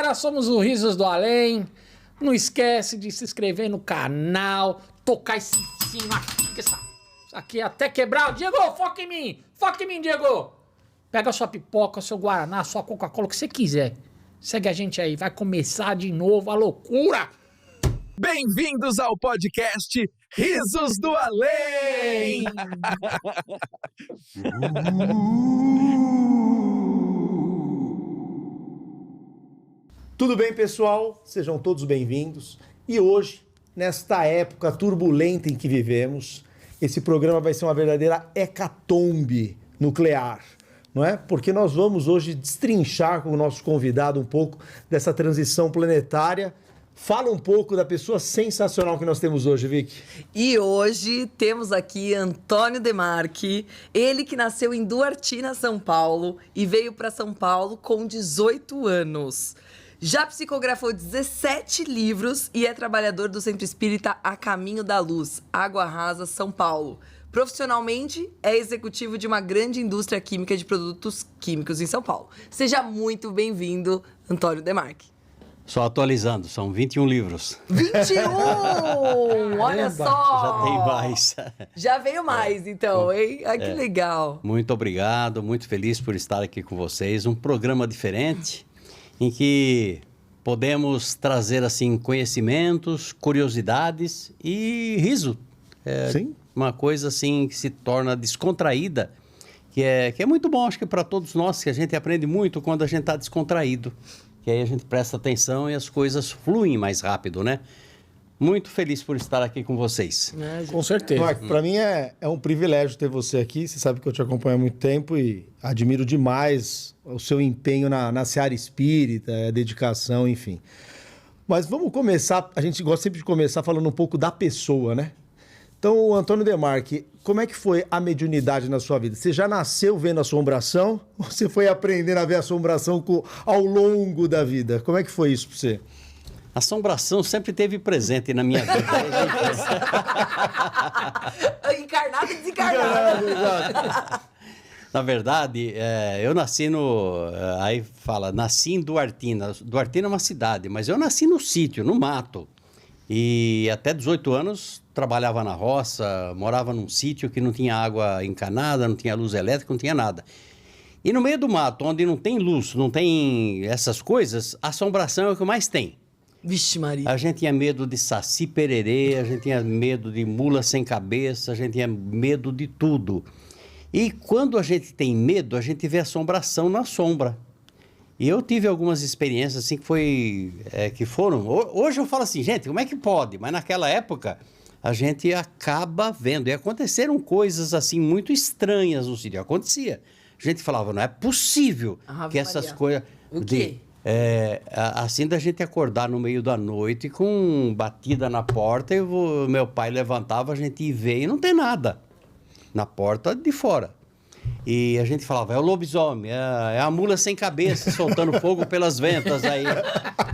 galera, somos o Risos do Além. Não esquece de se inscrever no canal, tocar esse sino aqui, isso aqui até quebrar. Diego, foca em mim, Diego. Pega a sua pipoca, seu guaraná, sua Coca-Cola, o que você quiser. Segue a gente aí, vai começar de novo a loucura. Bem-vindos ao podcast Risos do Além! Tudo bem, pessoal? Sejam todos bem-vindos. E hoje, nesta época turbulenta em que vivemos, esse programa vai ser uma verdadeira hecatombe nuclear, não é? Porque nós vamos hoje destrinchar com o nosso convidado um pouco dessa transição planetária. Fala um pouco da pessoa sensacional que nós temos hoje, Vicky. E hoje temos aqui Antônio Demarchi, ele que nasceu em Duartina, São Paulo, e veio para São Paulo com 18 anos. Já psicografou 17 livros e é trabalhador do Centro Espírita A Caminho da Luz, Água Rasa, São Paulo. Profissionalmente, é executivo de uma grande indústria química de produtos químicos em São Paulo. Seja muito bem-vindo, Antônio Demarchi. Só atualizando, são 21 livros. 21! Olha só! Já tem mais. Já veio mais, então, hein? Ai, que legal. Muito obrigado, muito feliz por estar aqui com vocês. Um programa diferente, em que podemos trazer, assim, conhecimentos, curiosidades e riso. Sim. Uma coisa, assim, que se torna descontraída, que é muito bom, acho que para todos nós, que a gente aprende muito quando a gente está descontraído. Que aí a gente presta atenção e as coisas fluem mais rápido, né? Muito feliz por estar aqui com vocês. Com certeza. Marco, para mim é um privilégio ter você aqui. Você sabe que eu te acompanho há muito tempo e admiro demais o seu empenho na seara espírita, a dedicação, enfim. Mas vamos começar, a gente gosta sempre de começar falando um pouco da pessoa, né? Então, Antônio Demarchi, como é que foi a mediunidade na sua vida? Você já nasceu vendo assombração ou você foi aprendendo a ver assombração ao longo da vida? Como é que foi isso para você? A assombração sempre esteve presente na minha vida. Encarnado e desencarnado. Na verdade, eu nasci aí fala, nasci em Duartina. Duartina é uma cidade, mas eu nasci no sítio, no mato. E até 18 anos trabalhava na roça, morava num sítio que não tinha água encanada, não tinha luz elétrica, não tinha nada. E no meio do mato, onde não tem luz, não tem essas coisas, a assombração é o que mais tem. Vixe Maria. A gente tinha medo de saci pererê, a gente tinha medo de mula sem cabeça, a gente tinha medo de tudo. E quando a gente tem medo, a gente vê assombração na sombra. E eu tive algumas experiências assim que foram... Hoje eu falo assim, gente, como é que pode? Mas naquela época a gente acaba vendo. E aconteceram coisas assim muito estranhas no sítio. Acontecia. A gente falava, não é possível que essas coisas... O quê? Assim da gente acordar no meio da noite com batida na porta, meu pai levantava, a gente ia ver e não tem nada na porta de fora. E a gente falava, é o lobisomem, é a mula sem cabeça soltando fogo pelas ventas aí.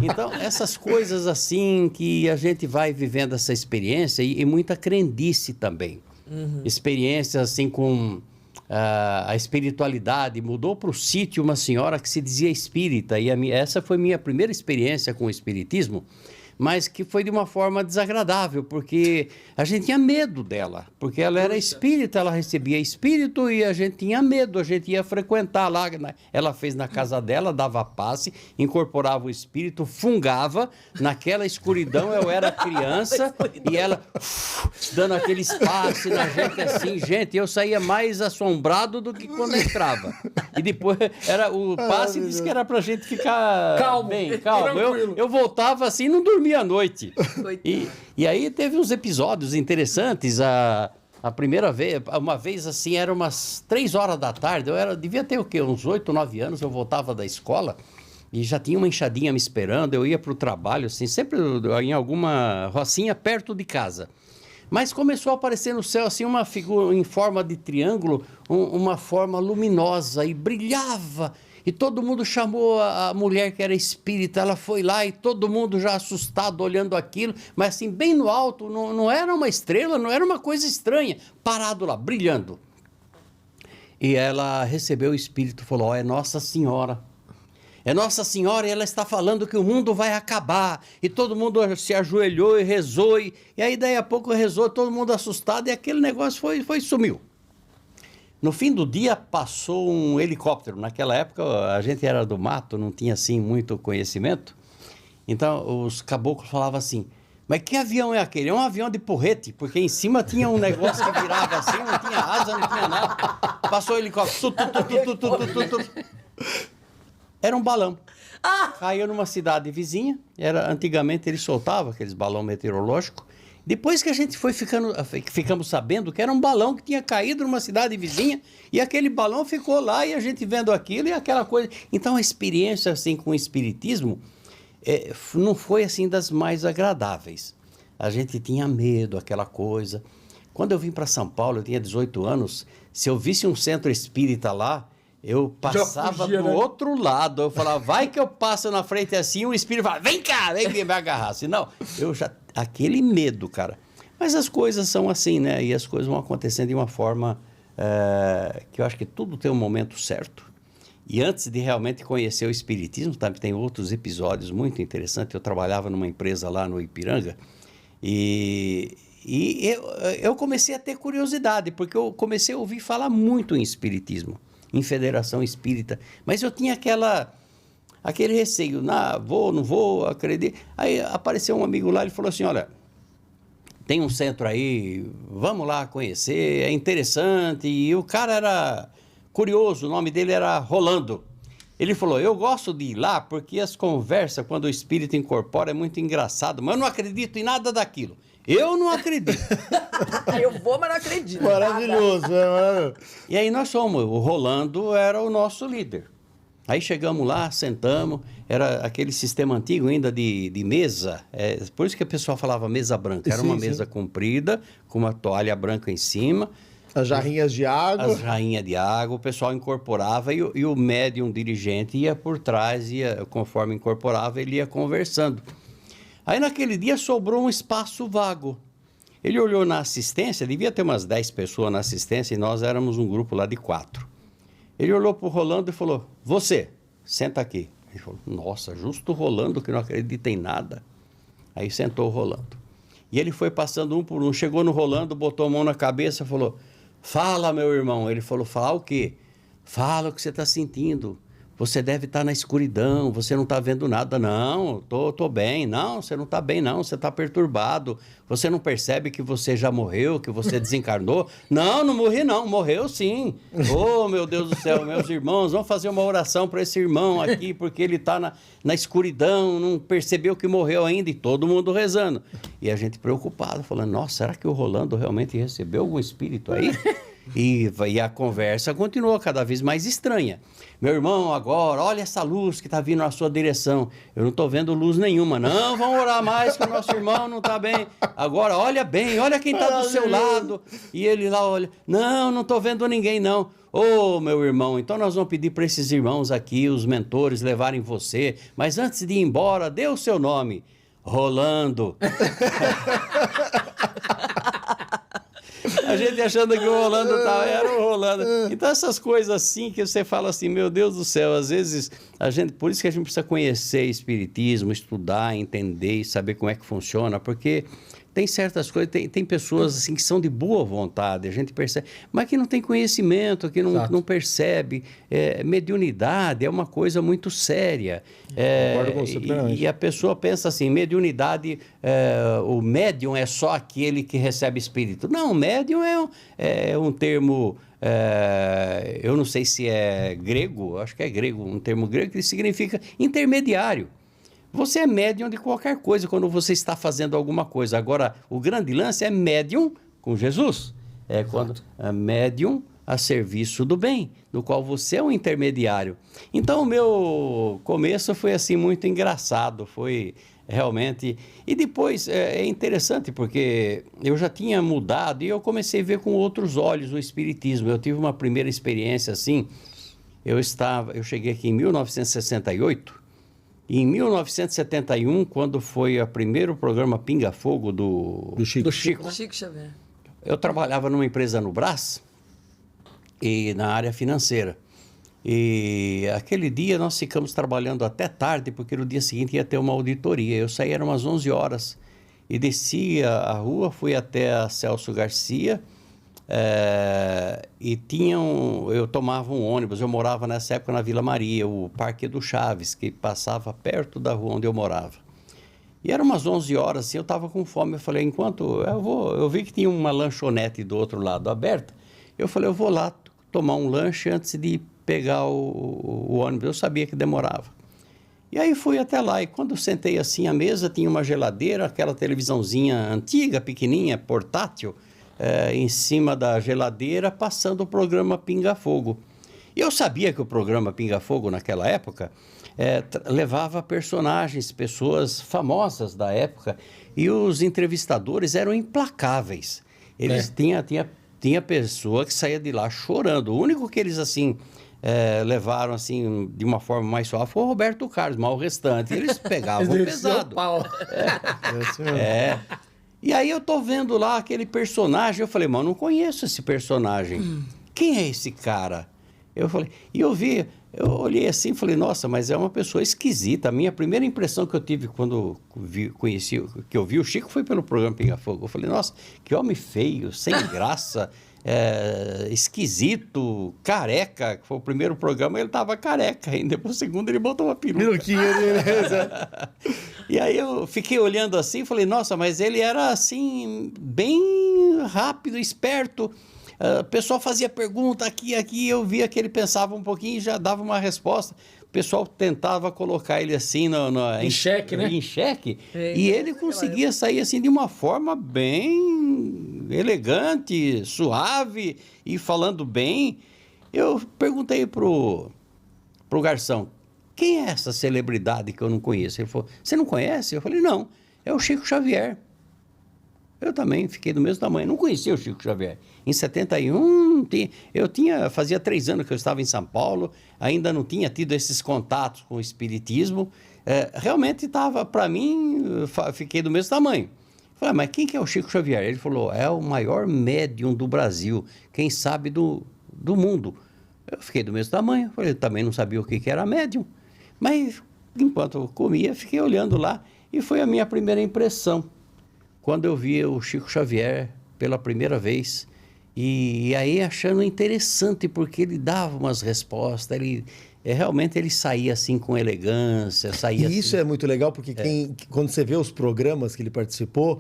Então, essas coisas assim que a gente vai vivendo essa experiência e muita crendice também. Uhum. Experiências assim com a espiritualidade. Mudou para o sítio uma senhora que se dizia espírita e essa foi minha primeira experiência com o espiritismo, mas que foi de uma forma desagradável, porque a gente tinha medo dela, porque ela era espírita, ela recebia espírito e a gente tinha medo, a gente ia frequentar lá, ela fez na casa dela, dava passe, incorporava o espírito, fungava, naquela escuridão eu era criança e ela dando aquele espaço na gente assim, gente, eu saía mais assombrado do que quando entrava. E depois o passe disse que era pra gente ficar calmo. Eu voltava assim e não dormia à noite. E aí teve uns episódios interessantes. A primeira vez, uma vez assim, era umas 3 horas da tarde, devia ter o quê? Uns 8, 9 anos, eu voltava da escola e já tinha uma enxadinha me esperando, eu ia para o trabalho, assim, sempre em alguma rocinha perto de casa. Mas começou a aparecer no céu assim uma figura em forma de triângulo, uma forma luminosa e brilhava. E todo mundo chamou a mulher que era espírita, ela foi lá e todo mundo já assustado olhando aquilo, mas assim, bem no alto, não era uma estrela, não era uma coisa estranha, parado lá, brilhando. E ela recebeu o espírito e falou, é Nossa Senhora. É Nossa Senhora e ela está falando que o mundo vai acabar. E todo mundo se ajoelhou e rezou. E aí daí a pouco rezou, todo mundo assustado e aquele negócio sumiu. No fim do dia passou um helicóptero. Naquela época a gente era do mato, não tinha assim muito conhecimento. Então os caboclos falavam assim, mas que avião é aquele? É um avião de porrete, porque em cima tinha um negócio que virava assim, não tinha asa, não tinha nada. Passou o helicóptero. Era um balão. Caiu numa cidade vizinha. Antigamente eles soltavam aqueles balões meteorológicos. Depois que a gente ficamos sabendo que era um balão que tinha caído numa cidade vizinha e aquele balão ficou lá e a gente vendo aquilo e aquela coisa. Então a experiência assim com o espiritismo não foi assim das mais agradáveis. A gente tinha medo, aquela coisa. Quando eu vim para São Paulo, eu tinha 18 anos, se eu visse um centro espírita lá, eu passava do outro lado, eu falava, vai que eu passo na frente assim, o espírito fala, vem cá, vem me agarrar. Senão, aquele medo, cara. Mas as coisas são assim, né? E as coisas vão acontecendo de uma forma que eu acho que tudo tem um momento certo. E antes de realmente conhecer o espiritismo, também tem outros episódios muito interessantes. Eu trabalhava numa empresa lá no Ipiranga e eu comecei a ter curiosidade, porque eu comecei a ouvir falar muito em espiritismo, em Federação Espírita, mas eu tinha aquele receio, vou, não vou, acredito. Aí apareceu um amigo lá, ele falou assim, olha, tem um centro aí, vamos lá conhecer, é interessante. E o cara era curioso, o nome dele era Rolando. Ele falou, eu gosto de ir lá porque as conversas, quando o espírito incorpora, é muito engraçado, mas eu não acredito em nada daquilo. Eu não acredito. Eu vou, mas não acredito. Maravilhoso, mano. E aí nós fomos, o Rolando era o nosso líder. Aí chegamos lá, sentamos, era aquele sistema antigo ainda de mesa, por isso que o pessoal falava mesa branca. Era uma mesa comprida, com uma toalha branca em cima. As jarrinhas de água. As jarrinhas de água, o pessoal incorporava e o médium dirigente ia por trás, conforme incorporava, ele ia conversando. Aí naquele dia sobrou um espaço vago. Ele olhou na assistência, devia ter umas 10 pessoas na assistência e nós éramos um grupo lá de 4. Ele olhou para o Rolando e falou, você, senta aqui. Ele falou, nossa, justo o Rolando que não acredita em nada. Aí sentou o Rolando. E ele foi passando um por um, chegou no Rolando, botou a mão na cabeça e falou, fala, meu irmão. Ele falou, fala o quê? Fala o que você está sentindo. Você deve estar na escuridão, você não está vendo nada. Não, tô bem. Não, você não está bem, não. Você está perturbado. Você não percebe que você já morreu, que você desencarnou? Não, não morri, não. Morreu, sim. Oh, meu Deus do céu, meus irmãos, vamos fazer uma oração para esse irmão aqui, porque ele está na escuridão, não percebeu que morreu ainda, e todo mundo rezando. E a gente preocupado, falando, nossa, será que o Rolando realmente recebeu algum espírito aí? E a conversa continuou cada vez mais estranha. Meu irmão, agora, olha essa luz que está vindo na sua direção. Eu não estou vendo luz nenhuma. Não, vamos orar mais que o nosso irmão não está bem. Agora, olha bem, olha quem está do seu lado. E ele lá olha, não estou vendo ninguém não. Ô, meu irmão, então nós vamos pedir para esses irmãos aqui, os mentores, levarem você. Mas antes de ir embora, dê o seu nome. Rolando. A gente achando que o Rolando era o Rolando. Então essas coisas assim que você fala assim, meu Deus do céu, às vezes por isso que a gente precisa conhecer espiritismo, estudar, entender e saber como é que funciona, porque tem certas coisas, tem pessoas assim que são de boa vontade, a gente percebe, mas que não tem conhecimento, que não percebe. Mediunidade é uma coisa muito séria. Concordo com você plenamente. E a pessoa pensa assim, mediunidade, o médium é só aquele que recebe espírito. Não, médium é um termo, eu não sei se é grego, acho que é grego, um termo grego que significa intermediário. Você é médium de qualquer coisa quando você está fazendo alguma coisa. Agora, o grande lance é médium com Jesus. Quando é médium a serviço do bem, no qual você é um intermediário. Então, o meu começo foi assim muito engraçado, foi realmente... E depois é interessante porque eu já tinha mudado e eu comecei a ver com outros olhos o espiritismo. Eu tive uma primeira experiência assim, eu cheguei aqui em 1968, e em 1971, quando foi o primeiro programa Pinga Fogo do Chico Xavier. Eu trabalhava numa empresa no Brás, e na área financeira. E aquele dia nós ficamos trabalhando até tarde, porque no dia seguinte ia ter uma auditoria. Eu saí, eram umas 11 horas, e desci a rua, fui até a Celso Garcia, e eu tomava um ônibus. Eu morava nessa época na Vila Maria, o Parque do Chaves, que passava perto da rua onde eu morava. E eram umas 11 horas, assim, eu estava com fome. Eu falei, eu vi que tinha uma lanchonete do outro lado aberta. Eu falei, eu vou lá tomar um lanche antes de pegar o ônibus. Eu sabia que demorava. E aí fui até lá, e quando eu sentei assim à mesa, tinha uma geladeira, aquela televisãozinha antiga, pequenininha, portátil, em cima da geladeira, passando o programa Pinga Fogo. E eu sabia que o programa Pinga Fogo, naquela época, levava personagens, pessoas famosas da época, e os entrevistadores eram implacáveis. Eles tinha pessoa que saía de lá chorando. O único que eles, assim, levaram, assim, de uma forma mais suave foi o Roberto Carlos, mas o restante eles pegavam pesado. E aí eu tô vendo lá aquele personagem, eu falei, mas eu não conheço esse personagem. Quem é esse cara? Eu olhei assim e falei, nossa, mas é uma pessoa esquisita. A minha primeira impressão que eu tive quando eu vi o Chico foi pelo programa Pinga Fogo. Eu falei, nossa, que homem feio, sem graça, esquisito, careca. Que foi o primeiro programa, ele estava careca ainda. Depois, o segundo, ele botou uma peruca. E aí eu fiquei olhando assim e falei, nossa, mas ele era assim, bem rápido, esperto. O pessoal fazia pergunta aqui, eu via que ele pensava um pouquinho e já dava uma resposta. O pessoal tentava colocar ele assim em xeque, né? Em xeque. E ele conseguia sair assim de uma forma bem elegante, suave e falando bem. Eu perguntei pro garçom, quem é essa celebridade que eu não conheço? Ele falou, você não conhece? Eu falei, não, é o Chico Xavier. Eu também fiquei do mesmo tamanho, não conhecia o Chico Xavier. Em 71, fazia 3 anos que eu estava em São Paulo, ainda não tinha tido esses contatos com o espiritismo. Realmente estava, para mim, fiquei do mesmo tamanho. Falei, mas quem que é o Chico Xavier? Ele falou, é o maior médium do Brasil, quem sabe do mundo. Eu fiquei do mesmo tamanho, falei, também não sabia o que era médium. Mas, enquanto eu comia, fiquei olhando lá, e foi a minha primeira impressão. Quando eu vi o Chico Xavier pela primeira vez, e aí achando interessante, porque ele dava umas respostas, realmente ele saía assim com elegância, saía E isso assim. é muito legal, porque quando você vê os programas que ele participou,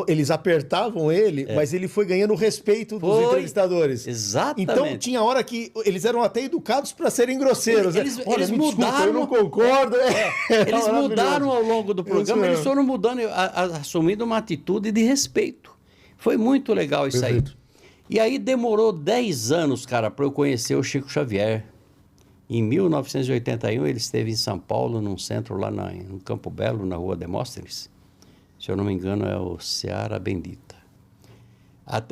eles apertavam ele, mas ele foi ganhando o respeito dos entrevistadores. Exatamente. Então tinha hora que eles eram até educados para serem grosseiros. Eles me mudaram, desculpa, eu não concordo. Eles mudaram ao longo do programa, eles foram mudando, assumindo uma atitude de respeito. Foi muito legal isso aí. E aí demorou 10 anos, cara, para eu conhecer o Chico Xavier. Em 1981, ele esteve em São Paulo, num centro lá no Campo Belo, na Rua Demóstenes. Se eu não me engano, é o Seara Bendita.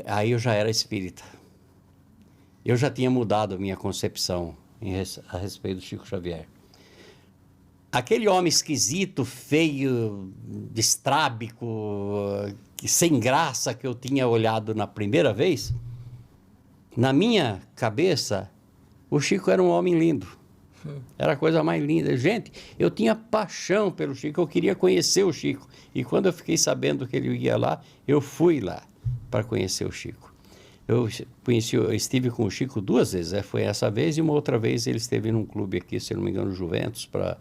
Aí eu já era espírita. Eu já tinha mudado a minha concepção a respeito do Chico Xavier. Aquele homem esquisito, feio, estrábico, sem graça que eu tinha olhado na primeira vez, na minha cabeça, o Chico era um homem lindo. Era a coisa mais linda. Gente, eu tinha paixão pelo Chico, eu queria conhecer o Chico. E quando eu fiquei sabendo que ele ia lá, eu fui lá para conhecer o Chico. Eu estive com o Chico 2 vezes, foi essa vez, e uma outra vez ele esteve num clube aqui, se não me engano, Juventus, para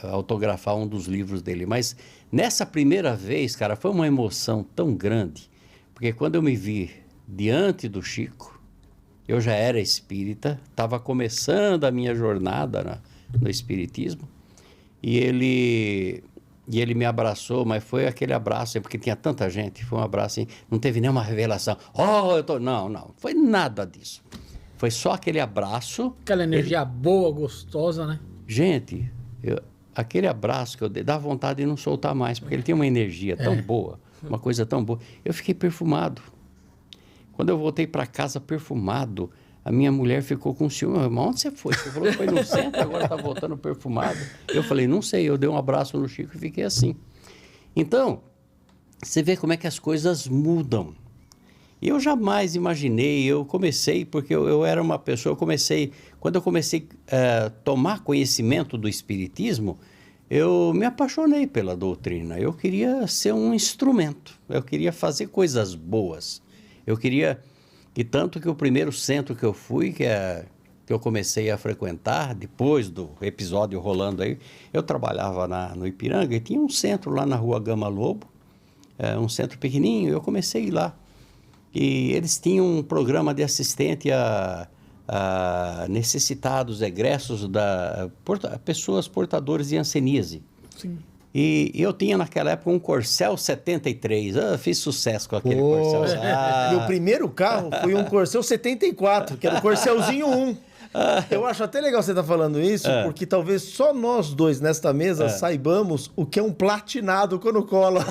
autografar um dos livros dele. Mas nessa primeira vez, cara, foi uma emoção tão grande, porque quando eu me vi diante do Chico, eu já era espírita, estava começando a minha jornada no espiritismo, e ele me abraçou, mas foi aquele abraço, porque tinha tanta gente, foi um abraço assim, não teve nenhuma revelação. Não, foi nada disso. Foi só aquele abraço. Aquela energia boa, gostosa, né? Gente, aquele abraço que eu dei, dá vontade de não soltar mais, porque ele tem uma energia tão boa, uma coisa tão boa. Eu fiquei perfumado. Quando eu voltei para casa perfumado, a minha mulher ficou com ciúme. Mas onde você foi? Você falou que foi no centro, agora está voltando perfumado. Eu falei, não sei, eu dei um abraço no Chico e fiquei assim. Então, você vê como é que as coisas mudam. E eu jamais imaginei, eu comecei, porque eu era uma pessoa, quando eu comecei a tomar conhecimento do Espiritismo, eu me apaixonei pela doutrina. Eu queria ser um instrumento, eu queria fazer coisas boas. Eu queria, e tanto que o primeiro centro que eu fui, que eu comecei a frequentar, depois do episódio rolando aí, eu trabalhava no Ipiranga e tinha um centro lá na rua Gama Lobo, um centro pequenininho, eu comecei a ir lá. E eles tinham um programa de assistente a necessitados, egressos, pessoas portadoras de hanseníase. Sim. E eu tinha naquela época um Corcel 73. Fiz sucesso com aquele Corcel. Meu primeiro carro foi um Corcel 74, que era o Corcelzinho 1. Eu acho até legal você estar falando isso, porque talvez só nós dois nesta mesa saibamos o que é um platinado quando cola.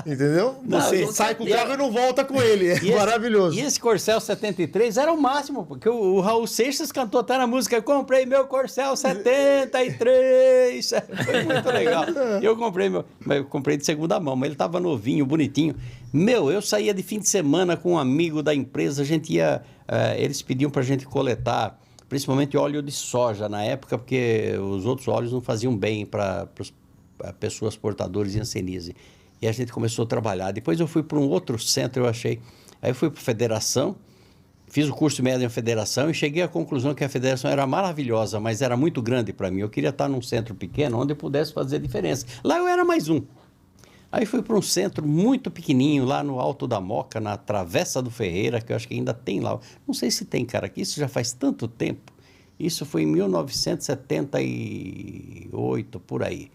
Entendeu? Você sai com o carro e não volta com ele. É maravilhoso. E esse Corcel 73 era o máximo, porque o Raul Seixas cantou até na música: eu comprei meu Corcel 73. Foi muito legal. Eu comprei de segunda mão, mas ele estava novinho, bonitinho. Eu saía de fim de semana com um amigo da empresa, a gente ia... eles pediam para a gente coletar, principalmente óleo de soja na época, porque os outros óleos não faziam bem para pessoas portadoras de hanseníase. E a gente começou a trabalhar. Depois eu fui para um outro centro, aí eu fui para a federação, fiz o curso médio na federação e cheguei à conclusão que a federação era maravilhosa, mas era muito grande para mim. Eu queria estar num centro pequeno onde eu pudesse fazer diferença. Lá eu era mais um. Aí fui para um centro muito pequenininho, lá no Alto da Moca, na Travessa do Ferreira, que eu acho que ainda tem lá. Não sei se tem, cara, que isso já faz tanto tempo. Isso foi em 1978, por aí.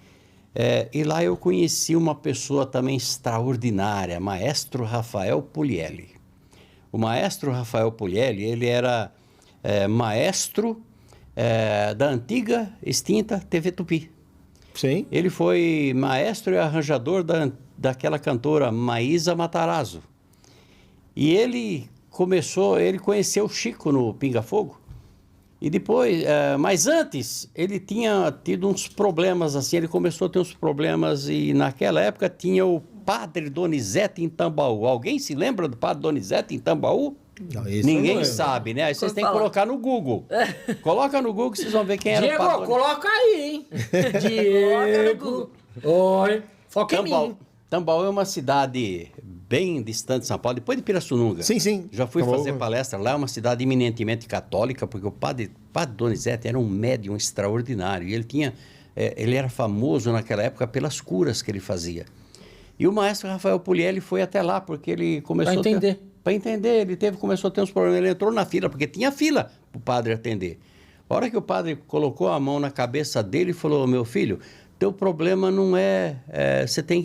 E lá eu conheci uma pessoa também extraordinária, Maestro Rafael Puglielli. O Maestro Rafael Puglielli, ele era maestro da antiga, extinta TV Tupi. Sim. Ele foi maestro e arranjador daquela cantora Maísa Matarazzo. E ele conheceu o Chico no Pinga Fogo. E depois, mas antes, ele tinha tido uns problemas assim, ele começou a ter uns problemas e naquela época tinha o Padre Donizete em Tambaú. Alguém se lembra do Padre Donizete em Tambaú? Não, ninguém sabe, né? Aí vocês têm que colocar no Google. Coloca no Google que vocês vão ver quem era Diego, o Padre Donizete. coloca aí, hein? Diego. Oi. Foca em mim. Tambaú é uma cidade bem distante de São Paulo, depois de Pirassununga. Sim, sim. Já fui fazer palestra lá, é uma cidade eminentemente católica, porque o padre Donizete era um médium extraordinário. E ele era famoso naquela época pelas curas que ele fazia. E o maestro Rafael Puglielli foi até lá, porque ele começou para entender, começou a ter uns problemas, ele entrou na fila, porque tinha fila para o padre atender. A hora que o padre colocou a mão na cabeça dele e falou: meu filho, teu problema não você tem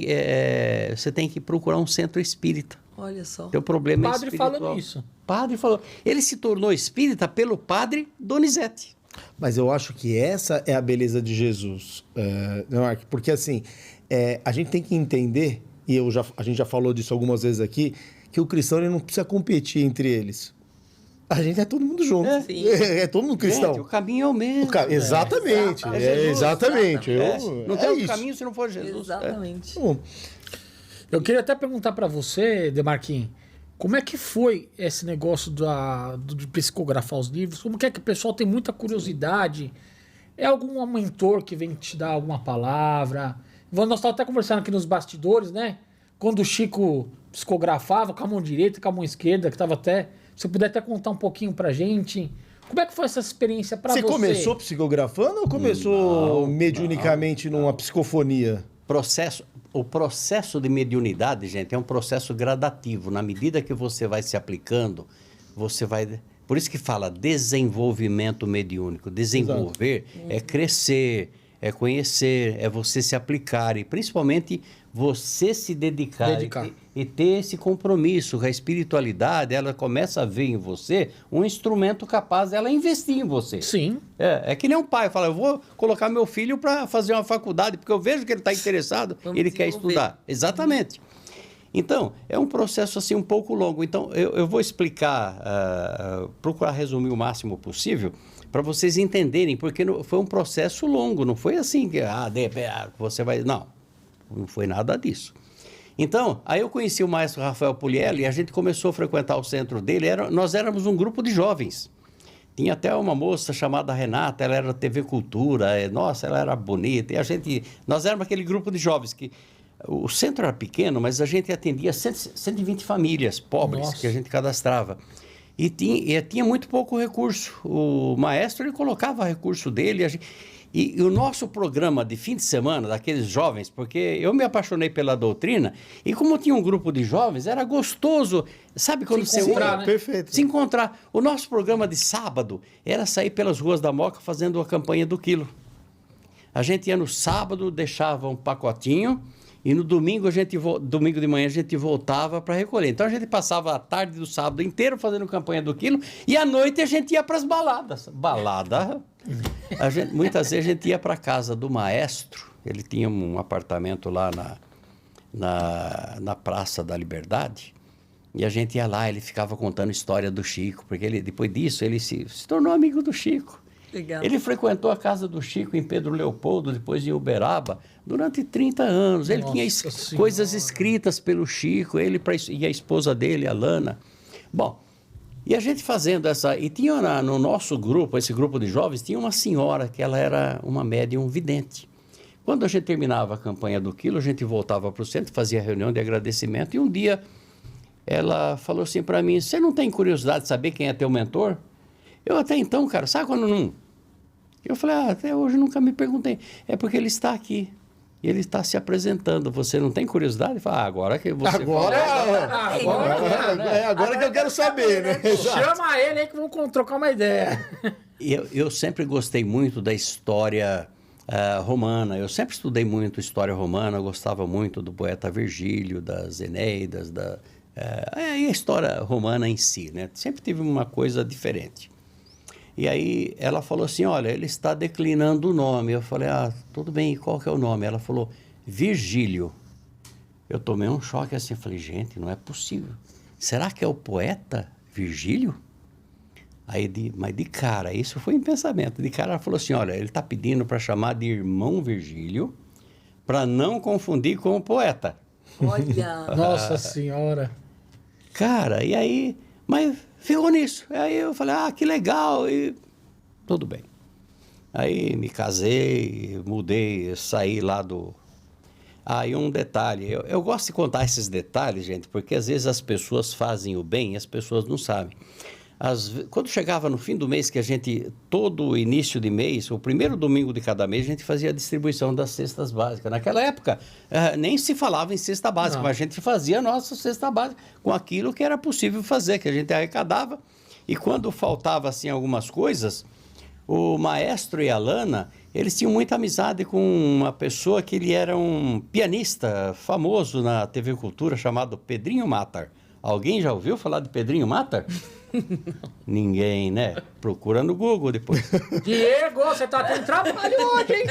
que procurar um centro espírita. Olha só. Teu problema é espiritual. Padre falando isso. Padre falou. Ele se tornou espírita pelo padre Donizete. Mas eu acho que essa é a beleza de Jesus, Mark, porque assim, a gente tem que entender, e a gente já falou disso algumas vezes aqui, que o cristão ele não precisa competir entre eles. A gente é todo mundo junto. É todo mundo cristão. Gente, o caminho é o mesmo. Exatamente. Exatamente. Não tem outro caminho se não for Jesus. Exatamente. Eu queria até perguntar para você, Demarquim, como é que foi esse negócio de psicografar os livros? Como que é que o pessoal tem muita curiosidade? É algum mentor que vem te dar alguma palavra? Nós estávamos até conversando aqui nos bastidores, né? Quando o Chico psicografava com a mão direita e com a mão esquerda, que estava até... Se você puder até contar um pouquinho pra gente, como é que foi essa experiência pra você? Você começou psicografando ou começou mediunicamente numa psicofonia? O processo de mediunidade, gente, é um processo gradativo. Na medida que você vai se aplicando, você vai... Por isso que fala desenvolvimento mediúnico. Desenvolver é crescer, é conhecer, é você se aplicar e principalmente você se dedicar. E ter esse compromisso. A espiritualidade, ela começa a ver em você um instrumento capaz dela investir em você. Sim. É que nem um pai fala: eu vou colocar meu filho para fazer uma faculdade, porque eu vejo que ele está interessado, ele quer estudar. Exatamente. Então, é um processo assim um pouco longo. Então, eu vou explicar, procurar resumir o máximo possível, para vocês entenderem, porque foi um processo longo, não foi assim que você vai... Não foi nada disso. Então, aí eu conheci o maestro Rafael Puglielli e a gente começou a frequentar o centro dele. Nós éramos um grupo de jovens. Tinha até uma moça chamada Renata, ela era da TV Cultura, nossa, ela era bonita. E nós éramos aquele grupo de jovens que... O centro era pequeno, mas a gente atendia 120 famílias pobres que a gente cadastrava. E tinha muito pouco recurso. O maestro, ele colocava recurso dele. E o nosso programa de fim de semana, daqueles jovens, porque eu me apaixonei pela doutrina, e como tinha um grupo de jovens, era gostoso, sabe quando Se encontrar, né? Perfeito. se encontrar. O nosso programa de sábado era sair pelas ruas da Moca fazendo a campanha do quilo. A gente ia no sábado, deixava um pacotinho, e no domingo, domingo de manhã, a gente voltava para recolher. Então, a gente passava a tarde do sábado inteiro fazendo campanha do quilo, e à noite a gente ia para as baladas. Muitas vezes a gente ia para a casa do maestro, ele tinha um apartamento lá na Praça da Liberdade, e a gente ia lá, ele ficava contando história do Chico, porque depois disso ele se tornou amigo do Chico. Legal. Ele frequentou a casa do Chico em Pedro Leopoldo, depois em Uberaba, durante 30 anos. Ele tinha coisas escritas pelo Chico, e a esposa dele, a Lana. Bom, e a gente fazendo essa... E tinha no nosso grupo, esse grupo de jovens, tinha uma senhora que ela era uma médium vidente. Quando a gente terminava a campanha do quilo, a gente voltava para o centro, fazia reunião de agradecimento, e um dia ela falou assim para mim, você não tem curiosidade de saber quem é teu mentor? Eu até então, cara, sabe quando não... Eu falei, até hoje nunca me perguntei. É porque ele está aqui. E ele está se apresentando. Você não tem curiosidade? Fala, agora que você Agora que eu quero saber, né? Chama ele aí que vamos trocar uma ideia. Eu sempre gostei muito da história romana. Eu sempre estudei muito história romana. Eu gostava muito do poeta Virgílio, das Enéidas, e a história romana em si, né? Sempre tive uma coisa diferente. E aí ela falou assim, olha, ele está declinando o nome. Eu falei, tudo bem, e qual que é o nome? Ela falou, Virgílio. Eu tomei um choque assim, falei, gente, não é possível. Será que é o poeta Virgílio? Aí, mas de cara, isso foi em pensamento. De cara ela falou assim, olha, ele está pedindo para chamar de irmão Virgílio, para não confundir com o poeta. Olha! Nossa Senhora! Cara, e aí... Mas ficou nisso. Aí eu falei, que legal, e tudo bem. Aí me casei, mudei, saí lá do... E um detalhe, eu gosto de contar esses detalhes, gente, porque às vezes as pessoas fazem o bem e as pessoas não sabem. Quando chegava no fim do mês, que a gente, todo início de mês, o primeiro domingo de cada mês, a gente fazia a distribuição das cestas básicas. Naquela época, nem se falava em cesta básica, mas a gente fazia a nossa cesta básica com aquilo que era possível fazer, que a gente arrecadava. E quando faltava, assim, algumas coisas, o maestro e a Lana, eles tinham muita amizade com uma pessoa que ele era um pianista famoso na TV Cultura, chamado Pedrinho Matar. Alguém já ouviu falar de Pedrinho Matar? Ninguém, né? Procura no Google depois. Diego, você tá tendo trabalho hoje, hein?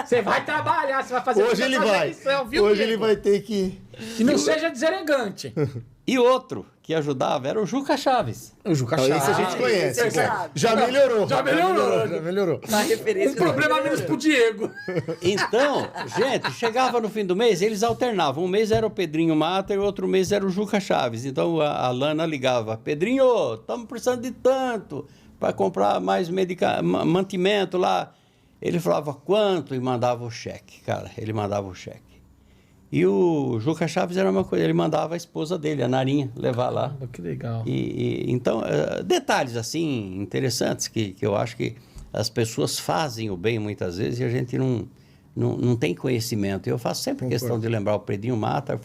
Você vai trabalhar, você vai fazer... Hoje ele vai. Edição, viu, Hoje Diego? ele vai ter que... Que não seja deselegante. E outro que ajudava era o Juca Chaves. O Juca Então, Chaves. esse a gente conhece. esse sabe. Já melhorou. Já melhorou. Já melhorou. Uma referência. Um problema menos pro Diego. Então, gente, chegava no fim do mês, eles alternavam. Um mês era o Pedrinho Mata e outro mês era o Juca Chaves. Então a Lana ligava, Pedrinho, estamos precisando de tanto para comprar mais mantimento lá. Ele falava quanto e mandava o cheque, cara. Ele mandava o cheque. E o Juca Chaves era uma coisa, ele mandava a esposa dele, a Narinha, levar lá. Que legal. Então, detalhes assim interessantes que eu acho que as pessoas fazem o bem muitas vezes e a gente não tem conhecimento. Eu faço sempre questão de lembrar o Pedrinho Matar,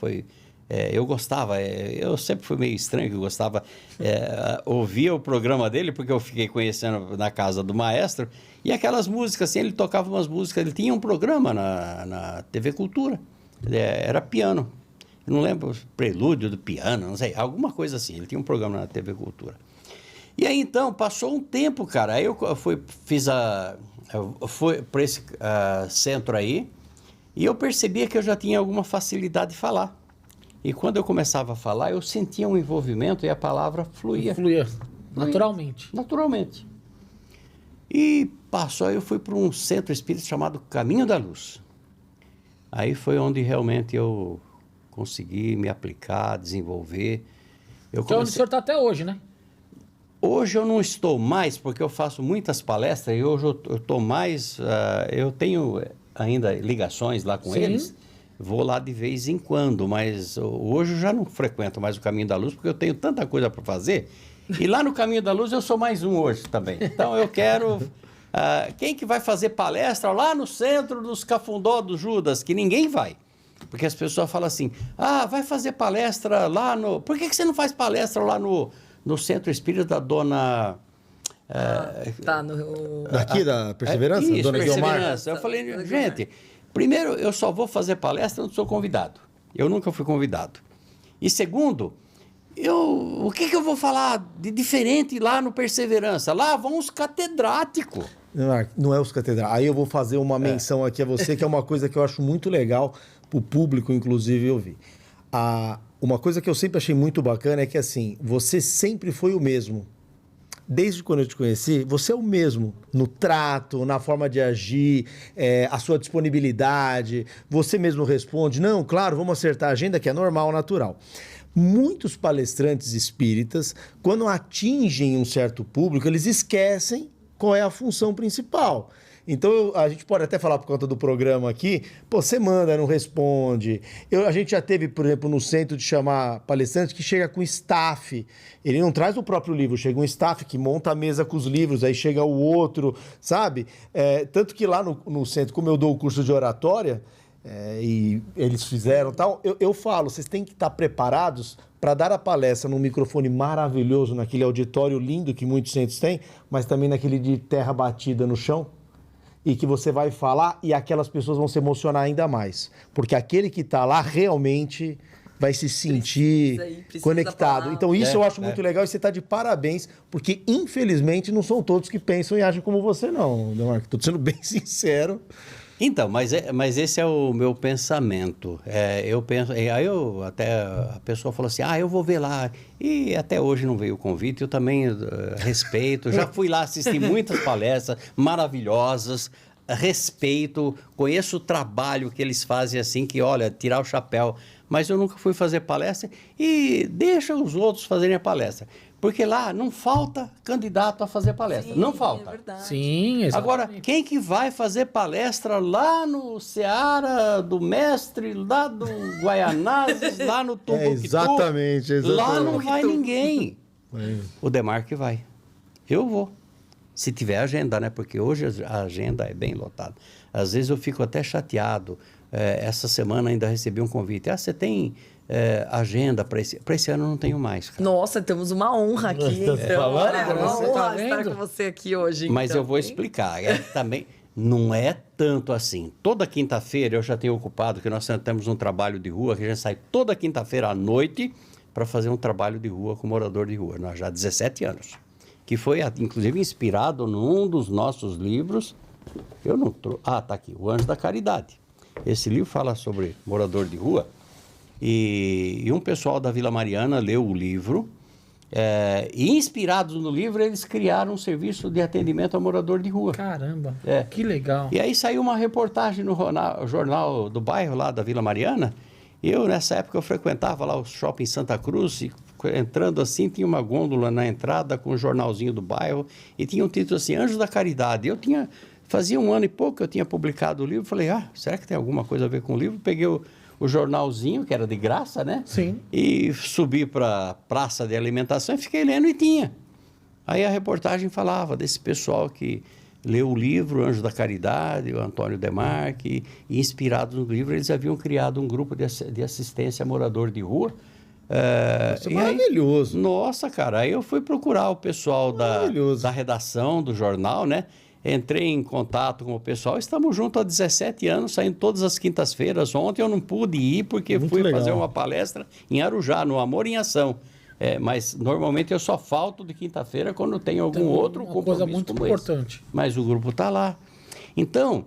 eu gostava, eu sempre fui meio estranho que eu gostava, ouvia o programa dele, porque eu fiquei conhecendo na casa do maestro, e aquelas músicas, assim, ele tocava umas músicas, ele tinha um programa na TV Cultura, era piano, eu não lembro, prelúdio do piano, não sei, alguma coisa assim, ele tinha um programa na TV Cultura. E aí, então, passou um tempo, cara, aí eu fui para esse centro aí, e eu percebia que eu já tinha alguma facilidade de falar. E quando eu começava a falar, eu sentia um envolvimento e a palavra fluía. Fluía, naturalmente. Naturalmente. E passou, aí eu fui para um centro espírita chamado Caminho da Luz. Aí foi onde realmente eu consegui me aplicar, desenvolver. Que é onde o senhor está até hoje, né? Hoje eu não estou mais, porque eu faço muitas palestras e hoje eu estou mais... eu tenho ainda ligações lá com Sim. eles, vou lá de vez em quando, mas hoje eu já não frequento mais o Caminho da Luz, porque eu tenho tanta coisa para fazer. E lá no Caminho da Luz eu sou mais um hoje também. Então eu quero... quem que vai fazer palestra lá no centro dos Cafundó do Judas? Que ninguém vai. Porque as pessoas falam assim, vai fazer palestra lá no... Por que você não faz palestra lá no Centro Espírita da Dona... Tá no... Daqui da Perseverança? Isso, Dona Guilmar? Perseverança. Eu falei, gente, primeiro, eu só vou fazer palestra quando sou convidado. Eu nunca fui convidado. E segundo, o que eu vou falar de diferente lá no Perseverança? Lá vão os catedráticos. Não é os catedrais. Aí eu vou fazer uma menção aqui a você, que é uma coisa que eu acho muito legal para o público, inclusive, ouvir. Uma coisa que eu sempre achei muito bacana é que, assim, você sempre foi o mesmo. Desde quando eu te conheci, você é o mesmo no trato, na forma de agir, a sua disponibilidade. Você mesmo responde, não, claro, vamos acertar a agenda, que é normal, natural. Muitos palestrantes espíritas, quando atingem um certo público, eles esquecem qual é a função principal. Então, a gente pode até falar por conta do programa aqui, você manda, não responde. A gente já teve, por exemplo, no centro de chamar palestrante que chega com staff. Ele não traz o próprio livro, chega um staff que monta a mesa com os livros, aí chega o outro, sabe? Tanto que lá no centro, como eu dou o curso de oratória, e eles fizeram tal, eu falo, vocês têm que estar preparados para dar a palestra num microfone maravilhoso, naquele auditório lindo que muitos centros têm, mas também naquele de terra batida no chão, e que você vai falar e aquelas pessoas vão se emocionar ainda mais. Porque aquele que está lá realmente vai se sentir precisa conectado. Então isso eu acho muito legal e você está de parabéns, porque infelizmente não são todos que pensam e agem como você não, Demarco. Estou sendo bem sincero. Então, mas esse é o meu pensamento. Eu penso, aí até a pessoa falou assim, eu vou ver lá. E até hoje não veio o convite, eu também respeito. Já fui lá assistir muitas palestras maravilhosas, respeito, conheço o trabalho que eles fazem assim, que olha, tirar o chapéu. Mas eu nunca fui fazer palestra e deixa os outros fazerem a palestra. Porque lá não falta candidato a fazer palestra. Sim, não falta. É verdade. Sim, exatamente. Agora, quem que vai fazer palestra lá no Seara do Mestre, lá do Guaianazes, lá no Tumbuqutu? Exatamente. Lá não vai ninguém. O Demarque vai. Eu vou. Se tiver agenda, né? Porque hoje a agenda é bem lotada. Às vezes eu fico até chateado. Essa semana ainda recebi um convite. Você tem agenda para esse ano? Não tenho mais, cara. Nossa, temos uma honra aqui. Tá Então, falando? é uma Você honra tá estar vendo? com você aqui hoje. Mas então, eu vou hein? explicar. Também não é tanto assim. Toda quinta-feira eu já tenho ocupado, que nós temos um trabalho de rua, que a gente sai toda quinta-feira à noite para fazer um trabalho de rua com morador de rua. Nós já há 17 anos. Que foi, inclusive, inspirado num dos nossos livros. Eu não trouxe. Tá aqui. O Anjo da Caridade. Esse livro fala sobre morador de rua. E um pessoal da Vila Mariana leu o livro. E inspirados no livro, eles criaram um serviço de atendimento a morador de rua. Caramba, É. que legal. E aí saiu uma reportagem no jornal do bairro lá da Vila Mariana. Nessa época, eu frequentava lá o Shopping Santa Cruz e entrando assim, tinha uma gôndola na entrada com um jornalzinho do bairro e tinha um título assim, Anjo da Caridade. Fazia 1 ano e pouco que eu tinha publicado o livro, falei, será que tem alguma coisa a ver com o livro? Peguei o jornalzinho, que era de graça, né? Sim. E subi para a praça de alimentação e fiquei lendo e tinha. Aí a reportagem falava desse pessoal que leu o livro Anjo da Caridade, o Antônio Demarque, e inspirados no livro, eles haviam criado um grupo de assistência a morador de rua. Isso é maravilhoso. Nossa, cara, aí eu fui procurar o pessoal da redação do jornal, né? Entrei em contato com o pessoal, estamos juntos há 17 anos, saindo todas as quintas-feiras. Ontem eu não pude ir porque Muito fui legal. fazer uma palestra em Arujá, no Amor em Ação. Mas normalmente eu só falto de quinta-feira quando tem algum Então, outro uma compromisso coisa muito como importante. esse. Mas o grupo está lá. Então,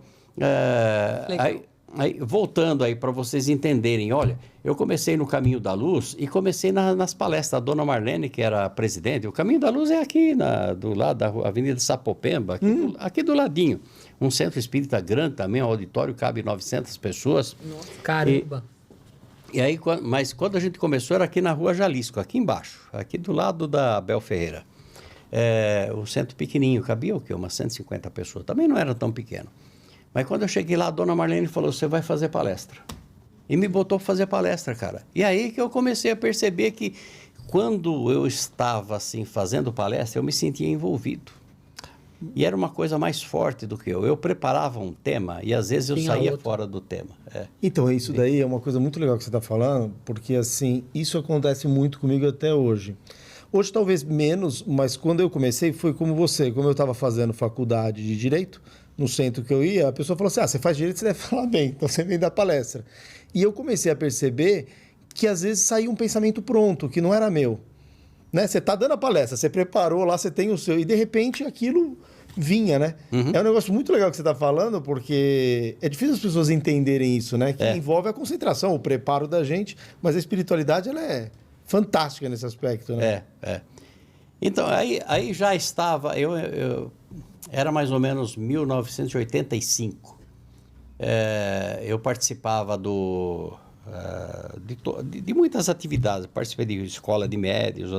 Legal. aí, voltando aí para vocês entenderem, olha, eu comecei no Caminho da Luz e comecei nas palestras da Dona Marlene, que era a presidente. O Caminho da Luz é aqui do lado da Avenida Sapopemba, aqui do ladinho. Um centro espírita grande também, um auditório, cabe 900 pessoas. Caramba. E aí, mas quando a gente começou era aqui na Rua Jalisco, aqui embaixo, aqui do lado da Abel Ferreira. O centro pequenininho, cabia o quê? Umas 150 pessoas. Também não era tão pequeno. Mas quando eu cheguei lá, a dona Marlene falou, você vai fazer palestra. E me botou para fazer palestra, cara. E aí que eu comecei a perceber que quando eu estava assim fazendo palestra, eu me sentia envolvido. E era uma coisa mais forte do que eu. Eu preparava um tema e às vezes eu saía fora do tema. Então, isso daí é uma coisa muito legal que você está falando, porque assim, isso acontece muito comigo até hoje. Hoje talvez menos, mas quando eu comecei foi como você. Como eu estava fazendo faculdade de Direito, no centro que eu ia, a pessoa falou assim, você faz Direito, você deve falar bem, então você vem dar palestra. E eu comecei a perceber que às vezes saía um pensamento pronto, que não era meu. Né? Você está dando a palestra, você preparou lá, você tem o seu, e de repente aquilo vinha, né? Uhum. É um negócio muito legal que você está falando, porque é difícil as pessoas entenderem isso, né? Que envolve a concentração, o preparo da gente, mas a espiritualidade, ela é fantástica nesse aspecto, né? Então, aí já estava, eu era mais ou menos 1985. Eu participava de muitas atividades, participei de escola de médios,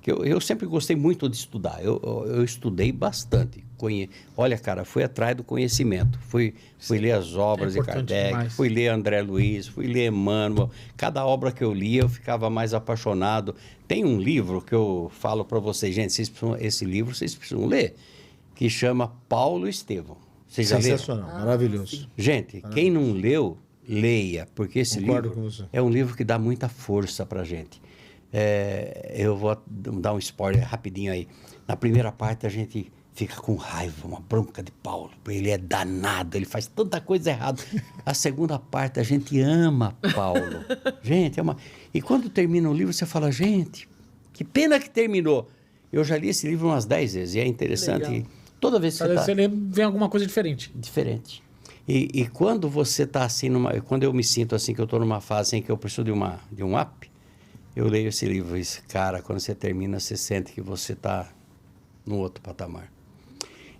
eu sempre gostei muito de estudar, eu estudei bastante, olha cara, fui atrás do conhecimento, fui ler as obras de Kardec, demais. Fui ler André Luiz, fui ler Emmanuel, cada obra que eu lia eu ficava mais apaixonado. Tem um livro que eu falo para vocês, gente, esse livro vocês precisam ler, que chama Paulo Estevão. Vocês já leram? Sensacional, maravilhoso. Gente, quem não leu, leia, porque esse livro é um livro que dá muita força para a gente. Eu vou dar um spoiler rapidinho aí. Na primeira parte a gente fica com raiva, uma bronca de Paulo, ele é danado, ele faz tanta coisa errada. A segunda parte a gente ama Paulo. Gente, e quando termina o livro você fala, gente, que pena que terminou. Eu já li esse livro umas 10 vezes e é interessante. Legal. Toda vez que você lê, vem alguma coisa diferente. Diferente. E quando você está assim, quando eu me sinto assim, que eu estou numa fase em que eu preciso de um up, eu leio esse livro e, cara, quando você termina, você sente que você está no outro patamar.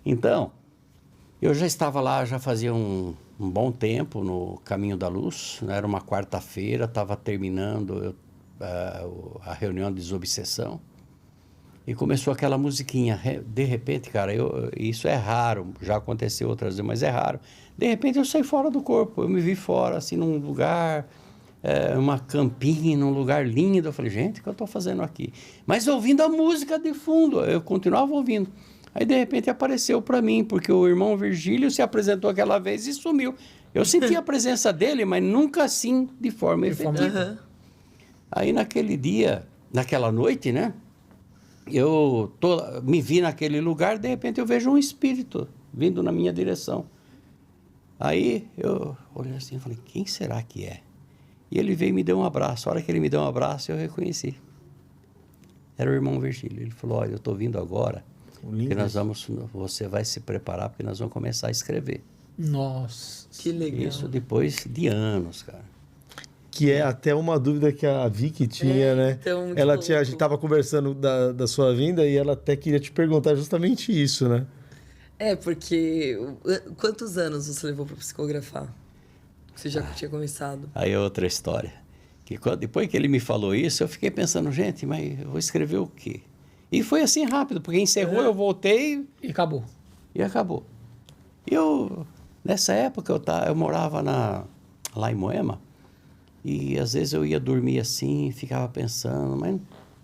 Então, eu já estava lá, já fazia um bom tempo no Caminho da Luz, né? Era uma quarta-feira, estava terminando a reunião de desobsessão, e começou aquela musiquinha. De repente, cara, isso é raro, já aconteceu outras vezes, mas é raro. De repente eu saí fora do corpo, eu me vi fora, assim, num lugar, uma campinha, num lugar lindo. Eu falei, gente, o que eu estou fazendo aqui? Mas ouvindo a música de fundo, eu continuava ouvindo. Aí, de repente, apareceu para mim, porque o irmão Virgílio se apresentou aquela vez e sumiu. Eu senti a presença dele, mas nunca assim, de forma efetiva. Uhum. Aí, naquele dia, naquela noite, né? Eu me vi naquele lugar, de repente eu vejo um espírito vindo na minha direção. Aí eu olhei assim e falei, quem será que é? E ele veio e me deu um abraço. A hora que ele me deu um abraço, eu reconheci. Era o irmão Virgílio. Ele falou, olha, eu estou vindo agora, porque você vai se preparar, porque nós vamos começar a escrever. Nossa, que legal. Isso depois de anos, cara. Que é até uma dúvida que a Vicky tinha, né? Então, a gente estava conversando da sua vinda e ela até queria te perguntar justamente isso, né? Porque quantos anos você levou para psicografar? Você já tinha começado? Aí é outra história. Depois que ele me falou isso, eu fiquei pensando, gente, mas eu vou escrever o quê? E foi assim rápido, porque encerrou, eu voltei... E acabou. E acabou. Nessa época, eu morava lá em Moema, e às vezes eu ia dormir assim, ficava pensando, mas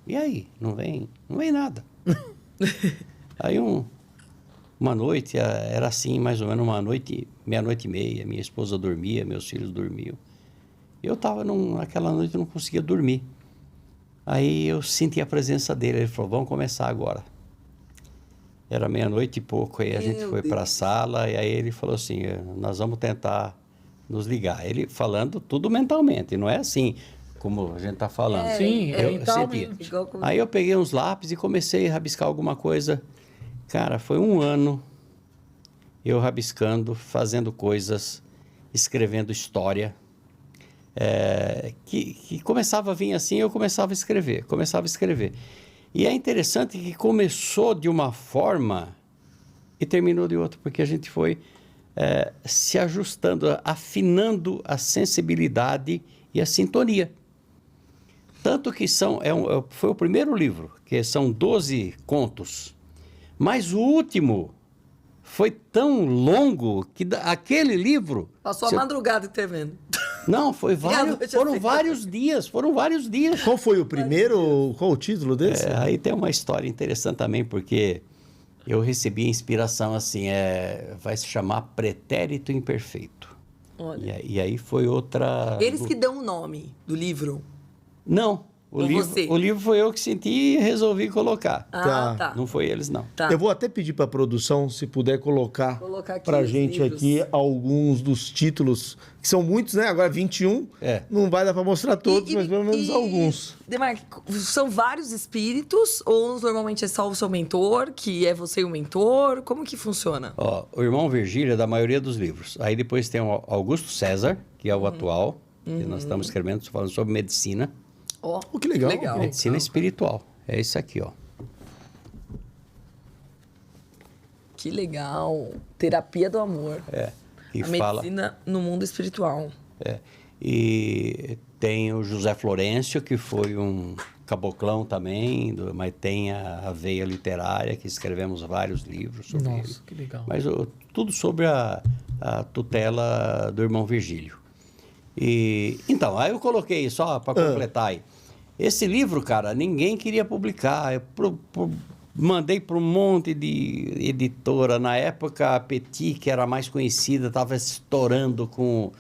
e aí? Não vem nada. Aí uma noite, era assim, mais ou menos meia-noite e meia, minha esposa dormia, meus filhos dormiam. Eu estava naquela noite, eu não conseguia dormir. Aí eu senti a presença dele, ele falou, vamos começar agora. Era meia-noite e pouco, aí a gente foi para a sala, e aí ele falou assim, nós vamos tentar nos ligar. Ele falando tudo mentalmente, não é assim como a gente está falando. Sim, mentalmente. Aí eu peguei uns lápis e comecei a rabiscar alguma coisa. Cara, foi 1 ano eu rabiscando, fazendo coisas, escrevendo história, que começava a vir assim, eu começava a escrever. E é interessante que começou de uma forma e terminou de outra, porque a gente foi se ajustando, afinando a sensibilidade e a sintonia. Tanto que foi o primeiro livro, que são 12 contos. Mas o último foi tão longo que aquele livro... Passou a madrugada escrevendo. Não, noite, foram assim. vários dias. Qual foi o primeiro? Qual o título desse? Aí tem uma história interessante também, porque eu recebi a inspiração assim, vai se chamar Pretérito Imperfeito. Olha. E aí foi outra... Eles que dão o nome do livro. Não, Ou você? o livro foi eu que senti e resolvi colocar. Ah, tá. Não foi eles, não. Tá. Eu vou até pedir para a produção, se puder colocar Aqui pra os gente livros. aqui alguns dos títulos, que são muitos, né? Agora 21. Não vai dar para mostrar todos, mas pelo menos alguns. Demarque, são vários espíritos ou normalmente é só o seu mentor, que é você e o mentor? Como que funciona? Ó, o irmão Virgílio é da maioria dos livros. Aí depois tem o Augusto César, que é o atual, que nós estamos escrevendo, falando sobre medicina. Ó, Que legal. Medicina espiritual. É isso aqui, ó. Que legal. Terapia do amor. Que A fala... medicina no mundo espiritual. E tem o José Florencio, que foi um caboclão também, mas tem a veia literária, que escrevemos vários livros sobre ele. Nossa, que legal. Mas tudo sobre a tutela do irmão Virgílio. Então, aí eu coloquei, só para completar aí. Esse livro, cara, ninguém queria publicar. Eu mandei para um monte de editora. Na época, a Petit, que era a mais conhecida, estava estourando com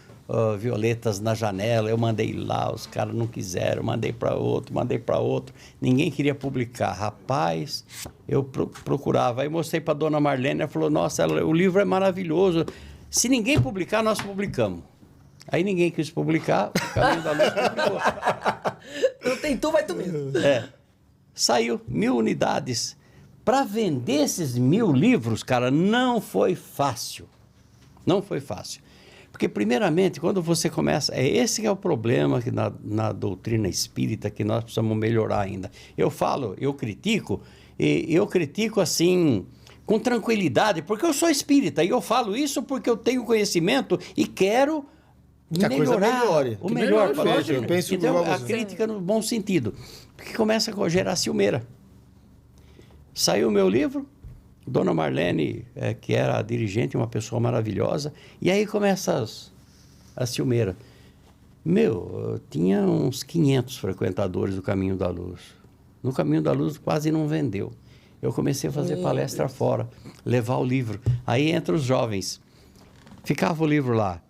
Violetas na Janela. Eu mandei lá, os caras não quiseram. Mandei para outro. Ninguém queria publicar. Rapaz, eu procurava. Aí mostrei para dona Marlene, ela falou, nossa, o livro é maravilhoso. Se ninguém publicar, nós publicamos. Aí ninguém quis publicar, o Caminho da Luz publicou. Não tem tu, vai tu mesmo. Saiu 1000 unidades. Para vender esses 1000 livros, cara, não foi fácil. Não foi fácil. Porque, primeiramente, quando você começa... Esse que é o problema que na doutrina espírita que nós precisamos melhorar ainda. Eu critico, e eu critico assim... com tranquilidade, porque eu sou espírita. E eu falo isso porque eu tenho conhecimento e quero... Que a coisa melhorar, melhore. o melhor para nós. Eu penso Então, igual a você. crítica no bom sentido. Porque começa a gerar ciumeira. Saiu o meu livro, Dona Marlene, que era a dirigente, uma pessoa maravilhosa, e aí começa a ciumeira. Eu tinha uns 500 frequentadores do Caminho da Luz. No Caminho da Luz quase não vendeu. Eu comecei a fazer palestra fora, levar o livro. Aí entra os jovens. Ficava o livro lá.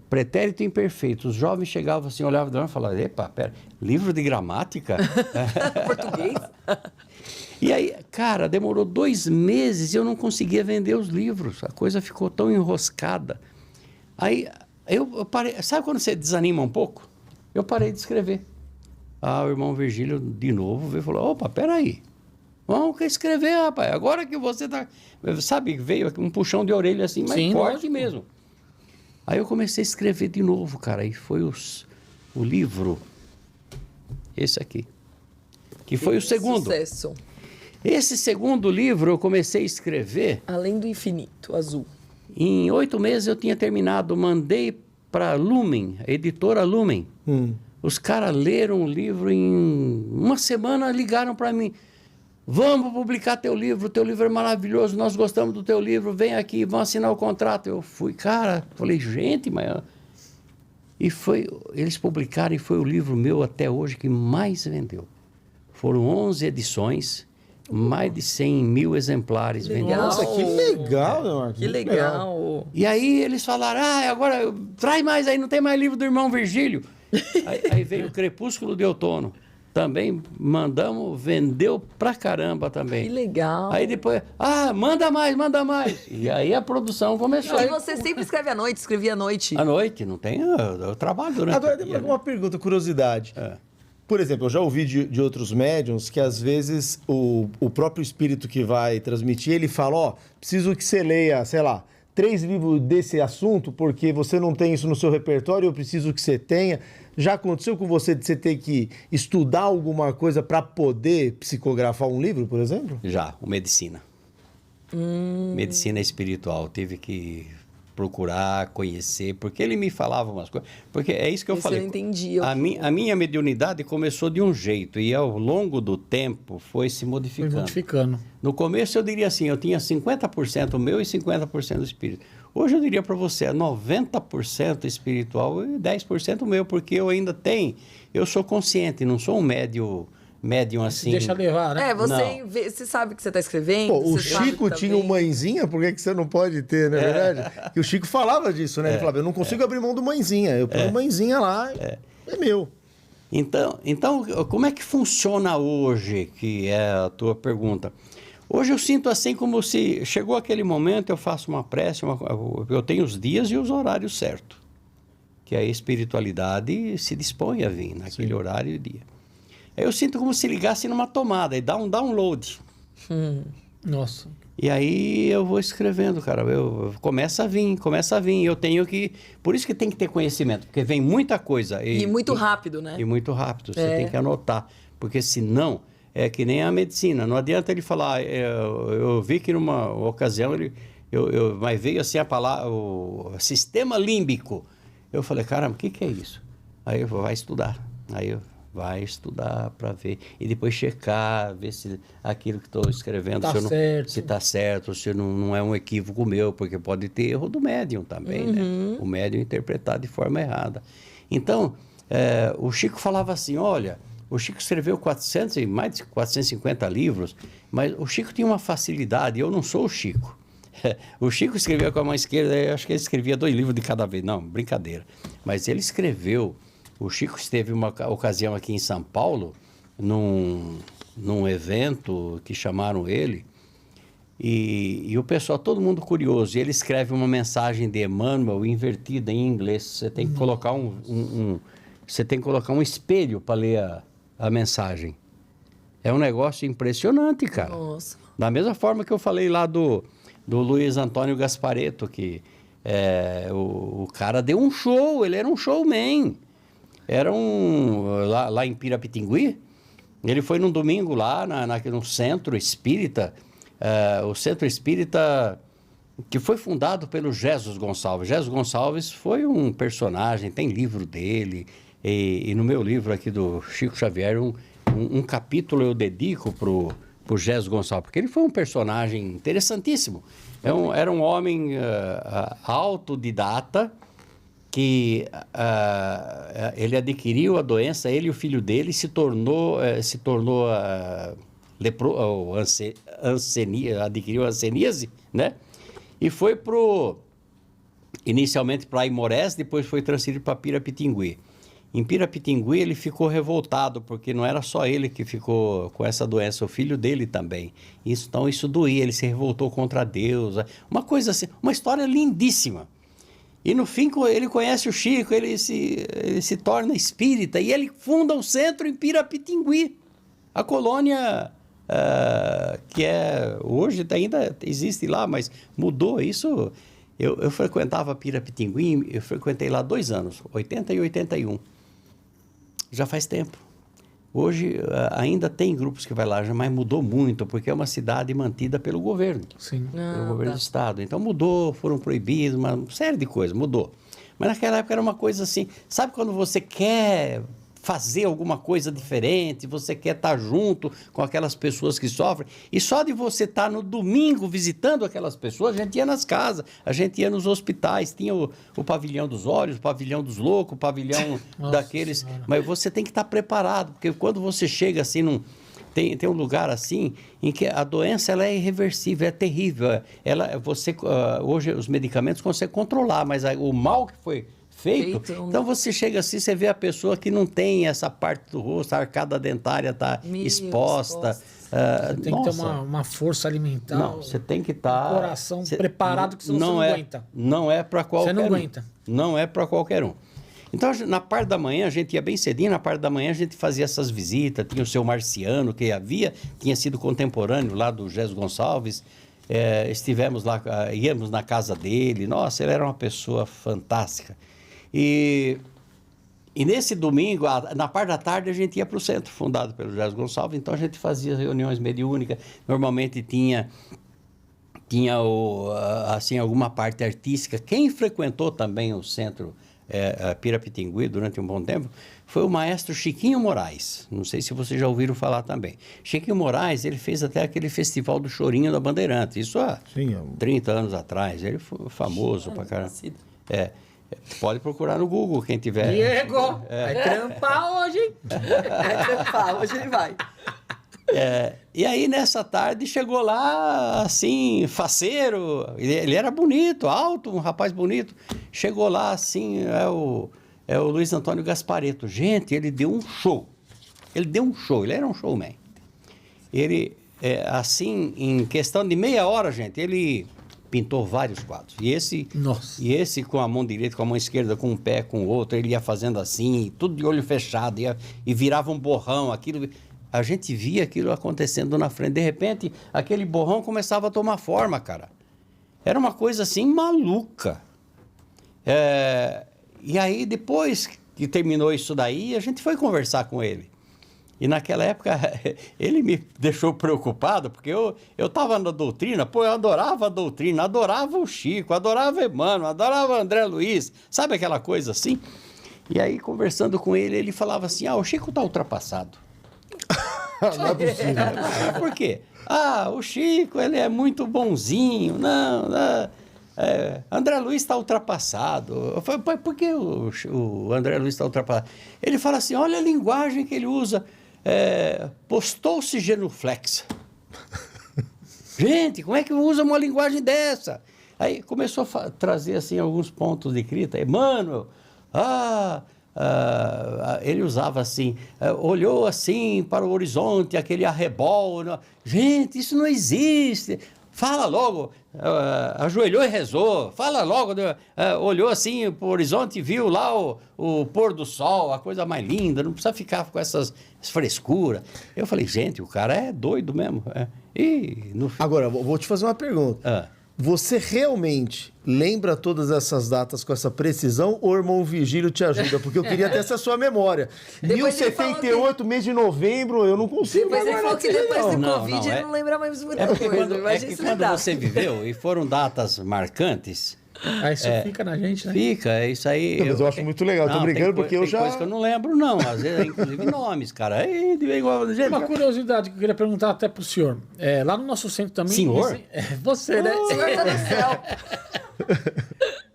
Pretérito Imperfeito. Os jovens chegavam assim, olhavam e falavam, epa, pera, livro de gramática? Português? E aí, cara, demorou 2 meses e eu não conseguia vender os livros. A coisa ficou tão enroscada. Aí eu parei. Sabe quando você desanima um pouco? Eu parei de escrever. O irmão Virgílio, de novo, veio e falou, opa, peraí. Vamos escrever, rapaz. Agora que você tá... Sabe, veio um puxão de orelha assim, mas Sim, forte lógico. mesmo. Aí eu comecei a escrever de novo, cara. Aí foi o livro, esse aqui, que foi o segundo. Sucesso. Esse segundo livro eu comecei a escrever, Além do Infinito, azul. em 8 meses eu tinha terminado, mandei para Lumen, a editora Lumen. Os caras leram o livro em 1 semana, ligaram para mim. Vamos publicar teu livro é maravilhoso, nós gostamos do teu livro, vem aqui, vamos assinar o contrato. Eu fui, cara, falei, gente, mas... eles publicaram e foi o livro meu até hoje que mais vendeu. Foram 11 edições, mais de 100.000 exemplares vendidos. Nossa, que legal, né, Marcos? Que legal. E aí eles falaram, agora traz mais aí, não tem mais livro do irmão Virgílio. aí veio o Crepúsculo de Outono. Também mandamos, vendeu pra caramba também. Que legal. Aí depois, manda mais. E aí a produção começou. E você sempre escreve à noite, escrevia à noite. À noite, não tem, eu trabalho durante Agora, o dia, tem né? uma pergunta, curiosidade. Por exemplo, eu já ouvi de outros médiums que às vezes o próprio espírito que vai transmitir, ele fala, preciso que você leia, sei lá, 3 livros desse assunto, porque você não tem isso no seu repertório, eu preciso que você tenha. Já aconteceu com você de você ter que estudar alguma coisa para poder psicografar um livro, por exemplo? Já, o Medicina. Medicina espiritual. Tive que procurar, conhecer, porque ele me falava umas coisas. Porque é isso que eu Esse falei. eu entendi. A minha mediunidade começou de um jeito e ao longo do tempo foi se Foi modificando. modificando. No começo eu diria assim, eu tinha 50% meu e 50% do espírito. Hoje eu diria para você, é 90% espiritual e 10% meu, porque eu ainda tenho, eu sou consciente, não sou um médium assim. Deixa levar, né? Você sabe que você está escrevendo. Pô, o você sabe Chico tinha também. uma mãezinha, por que que você não pode ter, não é verdade? Que o Chico falava disso, né? Ele falava, eu não consigo abrir mão do mãezinha. Eu ponho mãezinha lá, é meu. Então, como é que funciona hoje, que é a tua pergunta? Hoje eu sinto assim como se chegou aquele momento, eu faço uma prece, eu tenho os dias e os horários certos, que a espiritualidade se dispõe a vir naquele horário e dia. Aí eu sinto como se ligasse numa tomada e dá um download. Nossa. E aí eu vou escrevendo, cara, começa a vir, eu tenho que... Por isso que tem que ter conhecimento, porque vem muita coisa. E muito rápido, né? E muito rápido, você tem que anotar, porque senão é que nem a medicina, não adianta ele falar, eu vi que numa ocasião, mas veio assim a palavra, o sistema límbico. Eu falei, caramba, o que é isso? Aí eu vou, vai estudar, vai estudar para ver, e depois checar, ver se aquilo que estou escrevendo, se está certo, se não é um equívoco meu, porque pode ter erro do médium também, né? O médium interpretar de forma errada. Então, o Chico falava assim, olha, o Chico escreveu mais de 450 livros, mas o Chico tinha uma facilidade, eu não sou o Chico. O Chico escrevia com a mão esquerda, eu acho que ele escrevia 2 livros de cada vez, não, brincadeira. Mas ele escreveu, o Chico esteve uma ocasião aqui em São Paulo, num evento que chamaram ele, e o pessoal, todo mundo curioso, e ele escreve uma mensagem de Emmanuel invertida em inglês, você tem que colocar você tem que colocar um espelho para ler a mensagem. É um negócio impressionante, cara. Nossa. Da mesma forma que eu falei lá do Luiz Antônio Gasparetto, que o cara deu um show, ele era um showman. Era lá em Pirapitingui, ele foi num domingo lá no Centro Espírita, o Centro Espírita que foi fundado pelo Jesus Gonçalves. Jesus Gonçalves foi um personagem, tem livro dele, e no meu livro aqui do Chico Xavier, um capítulo eu dedico pro Jesus Gonçalves, porque ele foi um personagem interessantíssimo. Era um homem autodidata, que ele adquiriu a doença, ele e o filho dele adquiriu a hanseníase, né? E foi inicialmente para Aimorés, depois foi transferido para Pirapitingui. Em Pirapitingui ele ficou revoltado, porque não era só ele que ficou com essa doença, o filho dele também. Então isso doía, ele se revoltou contra Deus, uma coisa assim, uma história lindíssima. E no fim ele conhece o Chico, ele se torna espírita e ele funda um centro em Pirapitingui. A colônia que hoje ainda existe lá, mas mudou isso. Eu frequentava Pirapitingui, eu frequentei lá 2 anos, 80 e 81. Já faz tempo. Hoje ainda tem grupos que vai lá, mas mudou muito, porque é uma cidade mantida pelo governo. Sim. Pelo governo do estado. Então mudou, foram proibidos, uma série de coisas, mudou. Mas naquela época era uma coisa assim, sabe quando você quer fazer alguma coisa diferente, você quer estar junto com aquelas pessoas que sofrem, e só de você estar no domingo visitando aquelas pessoas, a gente ia nas casas, a gente ia nos hospitais, tinha o pavilhão dos olhos, o pavilhão dos loucos, o pavilhão daqueles, senhora. Mas você tem que estar preparado, porque quando você chega assim, tem um lugar assim, em que a doença ela é irreversível, é terrível, hoje os medicamentos conseguem controlar, mas o mal que foi feito. Então você chega assim, você vê a pessoa que não tem essa parte do rosto, a arcada dentária está exposta. Você tem que ter uma força alimentar. Não, você tem que estar... coração preparado, que senão você não aguenta. Não é para qualquer um. Você não aguenta. Não é para qualquer um. Então, na parte da manhã, a gente ia bem cedinho, na parte da manhã a gente fazia essas visitas, tinha o seu Marciano, que tinha sido contemporâneo lá do Jesus Gonçalves, estivemos lá, íamos na casa dele, nossa, ele era uma pessoa fantástica. E nesse domingo, na parte da tarde, a gente ia para o centro, fundado pelo Jesus Gonçalves, então a gente fazia reuniões mediúnicas, normalmente tinha tinha assim, alguma parte artística. Quem frequentou também o centro Pirapitingui durante um bom tempo foi o maestro Chiquinho Moraes. Não sei se vocês já ouviram falar também. Chiquinho Moraes, ele fez até aquele festival do Chorinho da Bandeirantes. Isso há 30 anos atrás. Ele foi famoso pra caramba. Pode procurar no Google, quem tiver. Diego, vai trampar hoje, hein? Vai trampar, hoje ele vai. E aí, nessa tarde, chegou lá, assim, faceiro. Ele era bonito, alto, um rapaz bonito. Chegou lá, assim, é o Luiz Antônio Gasparetto. Gente, ele deu um show. Ele era um showman. Ele, assim, em questão de meia hora, gente, ele pintou vários quadros. E esse com a mão direita, com a mão esquerda, com um pé, com o outro, ele ia fazendo assim, tudo de olho fechado, e virava um borrão, aquilo... A gente via aquilo acontecendo na frente. De repente, aquele borrão começava a tomar forma, cara. Era uma coisa assim maluca. E aí, depois que terminou isso daí, a gente foi conversar com ele. E naquela época, ele me deixou preocupado, porque eu estava na doutrina, eu adorava a doutrina, adorava o Chico, adorava Emmanuel, adorava André Luiz, sabe aquela coisa assim? E aí, conversando com ele, ele falava assim, o Chico está ultrapassado. Não é possível. Por quê? O Chico, ele é muito bonzinho. André Luiz está ultrapassado. Eu falei, pai, por que o André Luiz está ultrapassado? Ele fala assim, olha a linguagem que ele usa. Postou-se genuflexa. Gente, como é que usa uma linguagem dessa? Aí começou a trazer assim, alguns pontos de escrita. Emmanuel, ele usava assim, olhou assim para o horizonte, aquele arrebol. Gente, isso não existe. Fala logo, ajoelhou e rezou. Fala logo, olhou assim para o horizonte e viu lá o pôr do sol, a coisa mais linda. Não precisa ficar com essas frescuras. Eu falei, gente, o cara é doido mesmo. Agora, vou te fazer uma pergunta. Você realmente lembra todas essas datas com essa precisão ou o irmão Virgílio te ajuda? Porque eu queria ter essa sua memória. Depois 1078, mês de novembro, eu não consigo. Mas ele falou que depois do Não, Covid ele não lembra mais muita porque coisa. quando você viveu e foram datas marcantes... Aí isso fica na gente, né? Fica, isso aí... Mas eu acho muito legal, tô brincando porque eu já... Tem coisa que eu não lembro, não. Às vezes, inclusive, nomes, cara. Uma curiosidade que eu queria perguntar até pro senhor. Lá no nosso centro também... Senhor? Você, né? O senhor tá no céu.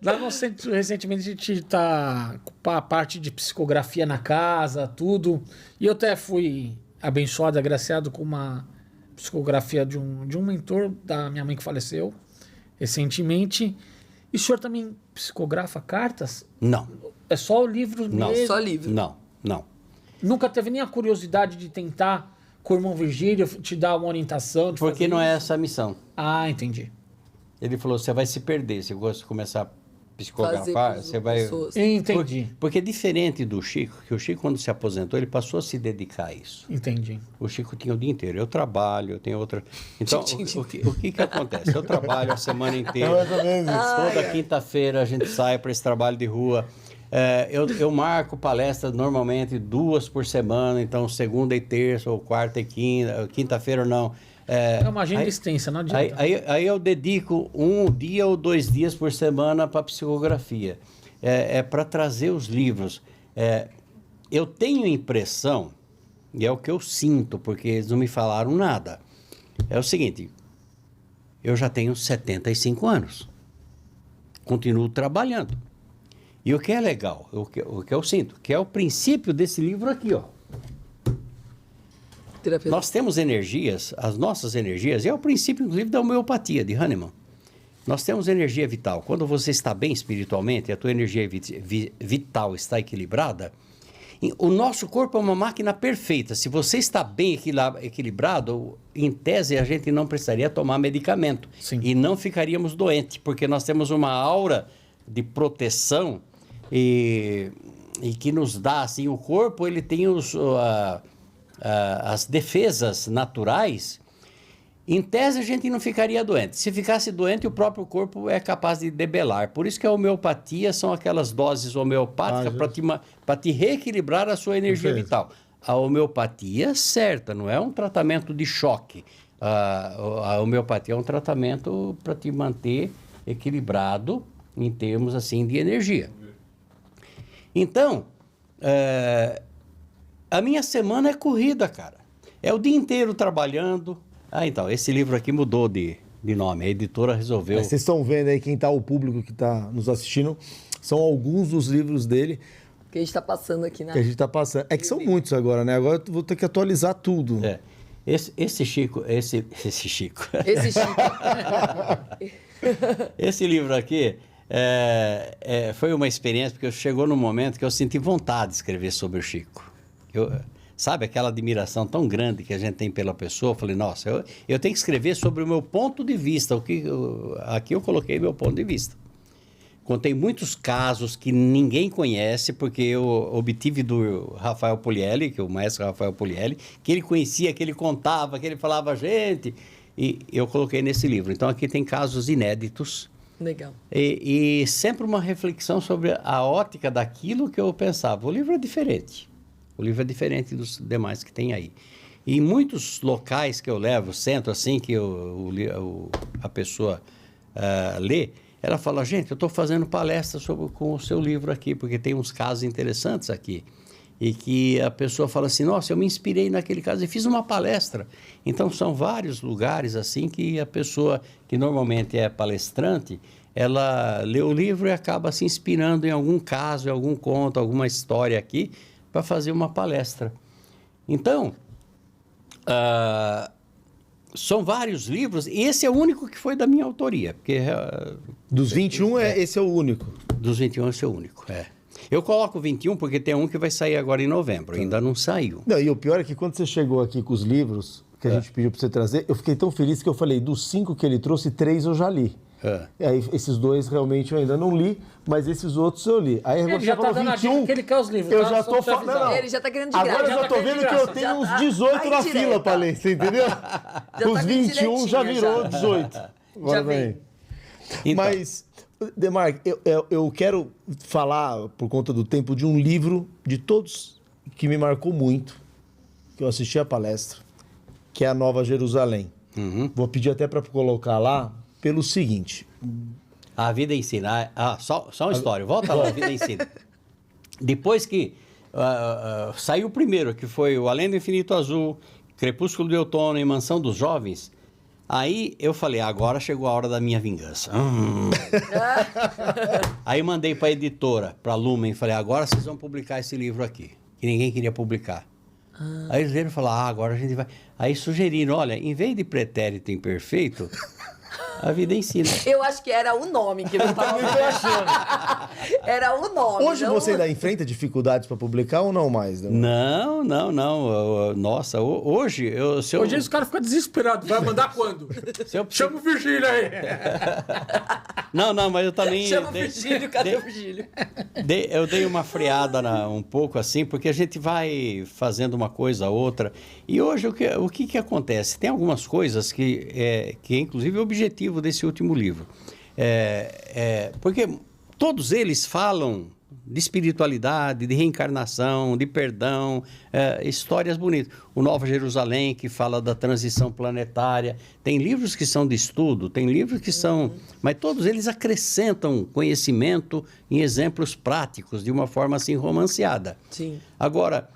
Lá no centro, recentemente, a gente tá com a parte de psicografia na casa, tudo. E eu até fui abençoado, agraciado com uma psicografia de um mentor da minha mãe que faleceu recentemente. E o senhor também psicografa cartas? Não. É só o livro Não. mesmo? Só livro. Não. Nunca teve nem a curiosidade de tentar com o irmão Virgílio te dar uma orientação? Porque não é essa a missão. Entendi. Ele falou, você vai se perder. Se você começar a psicografar, você vai... Pessoas. Entendi. Porque diferente do Chico, que o Chico, quando se aposentou, ele passou a se dedicar a isso. Entendi. O Chico tinha o dia inteiro. Eu trabalho, eu tenho outra... Então, o que acontece? Eu trabalho a semana inteira. É mais ou menos isso. Toda quinta-feira a gente sai para esse trabalho de rua. Eu marco palestras normalmente 2 por semana. Então, segunda e terça, ou quarta e quinta. Quinta-feira não. É uma agenda extensa, não adianta. Aí eu dedico 1 dia ou 2 dias por semana para psicografia. Para trazer os livros. Eu tenho impressão, e é o que eu sinto, porque eles não me falaram nada. É o seguinte, eu já tenho 75 anos. Continuo trabalhando. E o que é legal, o que eu sinto, que é o princípio desse livro aqui, ó. Terapia. Nós temos energias, as nossas energias, e é o princípio, inclusive, da homeopatia, de Hahnemann. Nós temos energia vital. Quando você está bem espiritualmente, a tua energia vital está equilibrada, o nosso corpo é uma máquina perfeita. Se você está bem equilibrado, em tese, a gente não precisaria tomar medicamento. Sim. E não ficaríamos doentes, porque nós temos uma aura de proteção e que nos dá, assim, o corpo, ele tem as defesas naturais. Em tese, a gente não ficaria doente. Se ficasse doente, o próprio corpo é capaz de debelar. Por isso que a homeopatia são aquelas doses homeopáticas para te reequilibrar a sua energia vital. A homeopatia é certa, não é um tratamento de choque. A homeopatia é um tratamento para te manter equilibrado em termos assim de energia. Então, a minha semana é corrida, cara. É o dia inteiro trabalhando. Então, esse livro aqui mudou de nome. A editora resolveu... Vocês estão vendo aí, o público que está nos assistindo, são alguns dos livros dele Que a gente tá passando aqui, né? que a gente está passando. É que são muitos agora, né? Agora eu vou ter que atualizar tudo. Esse Chico... Esse Chico. Esse livro aqui foi uma experiência, porque chegou num momento que eu senti vontade de escrever sobre o Chico. Sabe aquela admiração tão grande que a gente tem pela pessoa? Eu falei, nossa, eu tenho que escrever sobre o meu ponto de vista. Aqui eu coloquei meu ponto de vista. Contei muitos casos que ninguém conhece, porque eu obtive do Rafael Puglielli, que é o maestro Rafael Puglielli, que ele conhecia, que ele contava, que ele falava, gente... E eu coloquei nesse livro. Então, aqui tem casos inéditos. Legal. E sempre uma reflexão sobre a ótica daquilo que eu pensava. O livro é diferente. O livro é diferente dos demais que tem aí. E em muitos locais que eu levo, centro assim, que a pessoa lê, ela fala, gente, eu estou fazendo palestra com o seu livro aqui, porque tem uns casos interessantes aqui. E que a pessoa fala assim, nossa, eu me inspirei naquele caso e fiz uma palestra. Então, são vários lugares assim que a pessoa, que normalmente é palestrante, ela lê o livro e acaba se inspirando em algum caso, em algum conto, alguma história aqui, para fazer uma palestra. Então, são vários livros, e esse é o único que foi da minha autoria. Porque, Dos 21, esse é o único. Dos 21, esse é o único, Eu coloco 21 porque tem um que vai sair agora em novembro, ainda não saiu. Não, e o pior é que quando você chegou aqui com os livros que a gente pediu para você trazer, eu fiquei tão feliz que eu falei, dos 5 que ele trouxe, 3 eu já li. E aí, esses 2 realmente eu ainda não li, mas esses outros eu li. Aí Ele já tá dando a dica que ele quer os livros. eu tá? já Só tô pra te falando. avisar. Ele já tá querendo de graça. Agora eu já já tá tô querendo vendo que de eu graça. tenho Já uns tá 18 na indireta. fila pra ler, você entendeu? tá Os com 21 já indiretinha, virou já. 18. Agora vem. Então, Mas, Demarque, eu quero falar, por conta do tempo, de um livro de todos que me marcou muito, que eu assisti a palestra, que é a Nova Jerusalém. Vou pedir até para colocar lá, pelo seguinte. A vida ensina. Só uma história. Volta lá, a vida ensina. Depois que saiu o primeiro, que foi o Além do Infinito Azul, Crepúsculo de Outono e Mansão dos Jovens, aí eu falei, agora chegou a hora da minha vingança. Aí mandei para a editora, para a Lumen, falei, agora vocês vão publicar esse livro aqui, que ninguém queria publicar. Aí eles viram e falaram, agora a gente vai... Aí sugeriram, olha, em vez de pretérito imperfeito, a vida ensina. Eu acho que era o nome que ele estava achando. Era o nome. Hoje você ainda enfrenta dificuldades para publicar ou não mais? Não. Nossa, hoje... Hoje os caras ficam desesperados. Vai mandar quando? Chama o Virgílio aí. Não, mas eu também... Chama o Virgílio, cadê o Virgílio? Eu dei uma freada um pouco assim, porque a gente vai fazendo uma coisa, outra. E hoje o que acontece? Tem algumas coisas que é inclusive o objetivo desse último livro. Porque todos eles falam de espiritualidade, de reencarnação, de perdão, histórias bonitas. O Nova Jerusalém, que fala da transição planetária. Tem livros que são de estudo, tem livros que são... Mas todos eles acrescentam conhecimento em exemplos práticos, de uma forma assim romanceada. Sim. Agora,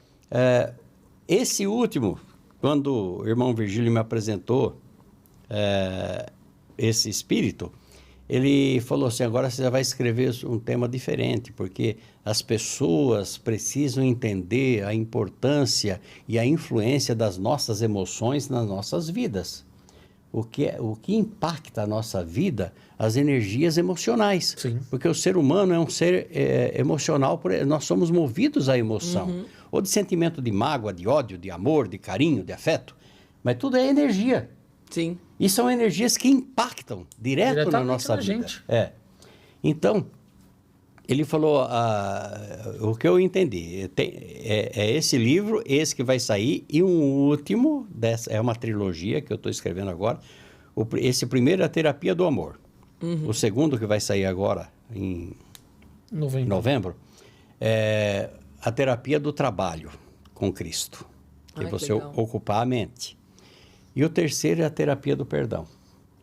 esse último, quando o irmão Virgílio me apresentou esse espírito, ele falou assim, agora você vai escrever um tema diferente, porque as pessoas precisam entender a importância e a influência das nossas emoções nas nossas vidas. O que impacta a nossa vida, as energias emocionais. Sim. Porque o ser humano é um ser emocional, nós somos movidos à emoção. Ou de sentimento de mágoa, de ódio, de amor, de carinho, de afeto. Mas tudo é energia. Sim. E são energias que impactam direto na nossa vida. Gente. Então, ele falou, o que eu entendi, é esse livro, esse que vai sair, e um último, é uma trilogia que eu estou escrevendo agora. Esse primeiro é a Terapia do Amor. O segundo, que vai sair agora, em novembro, é a Terapia do Trabalho com Cristo. Que você legal. ocupar a mente. E o terceiro é a terapia do perdão.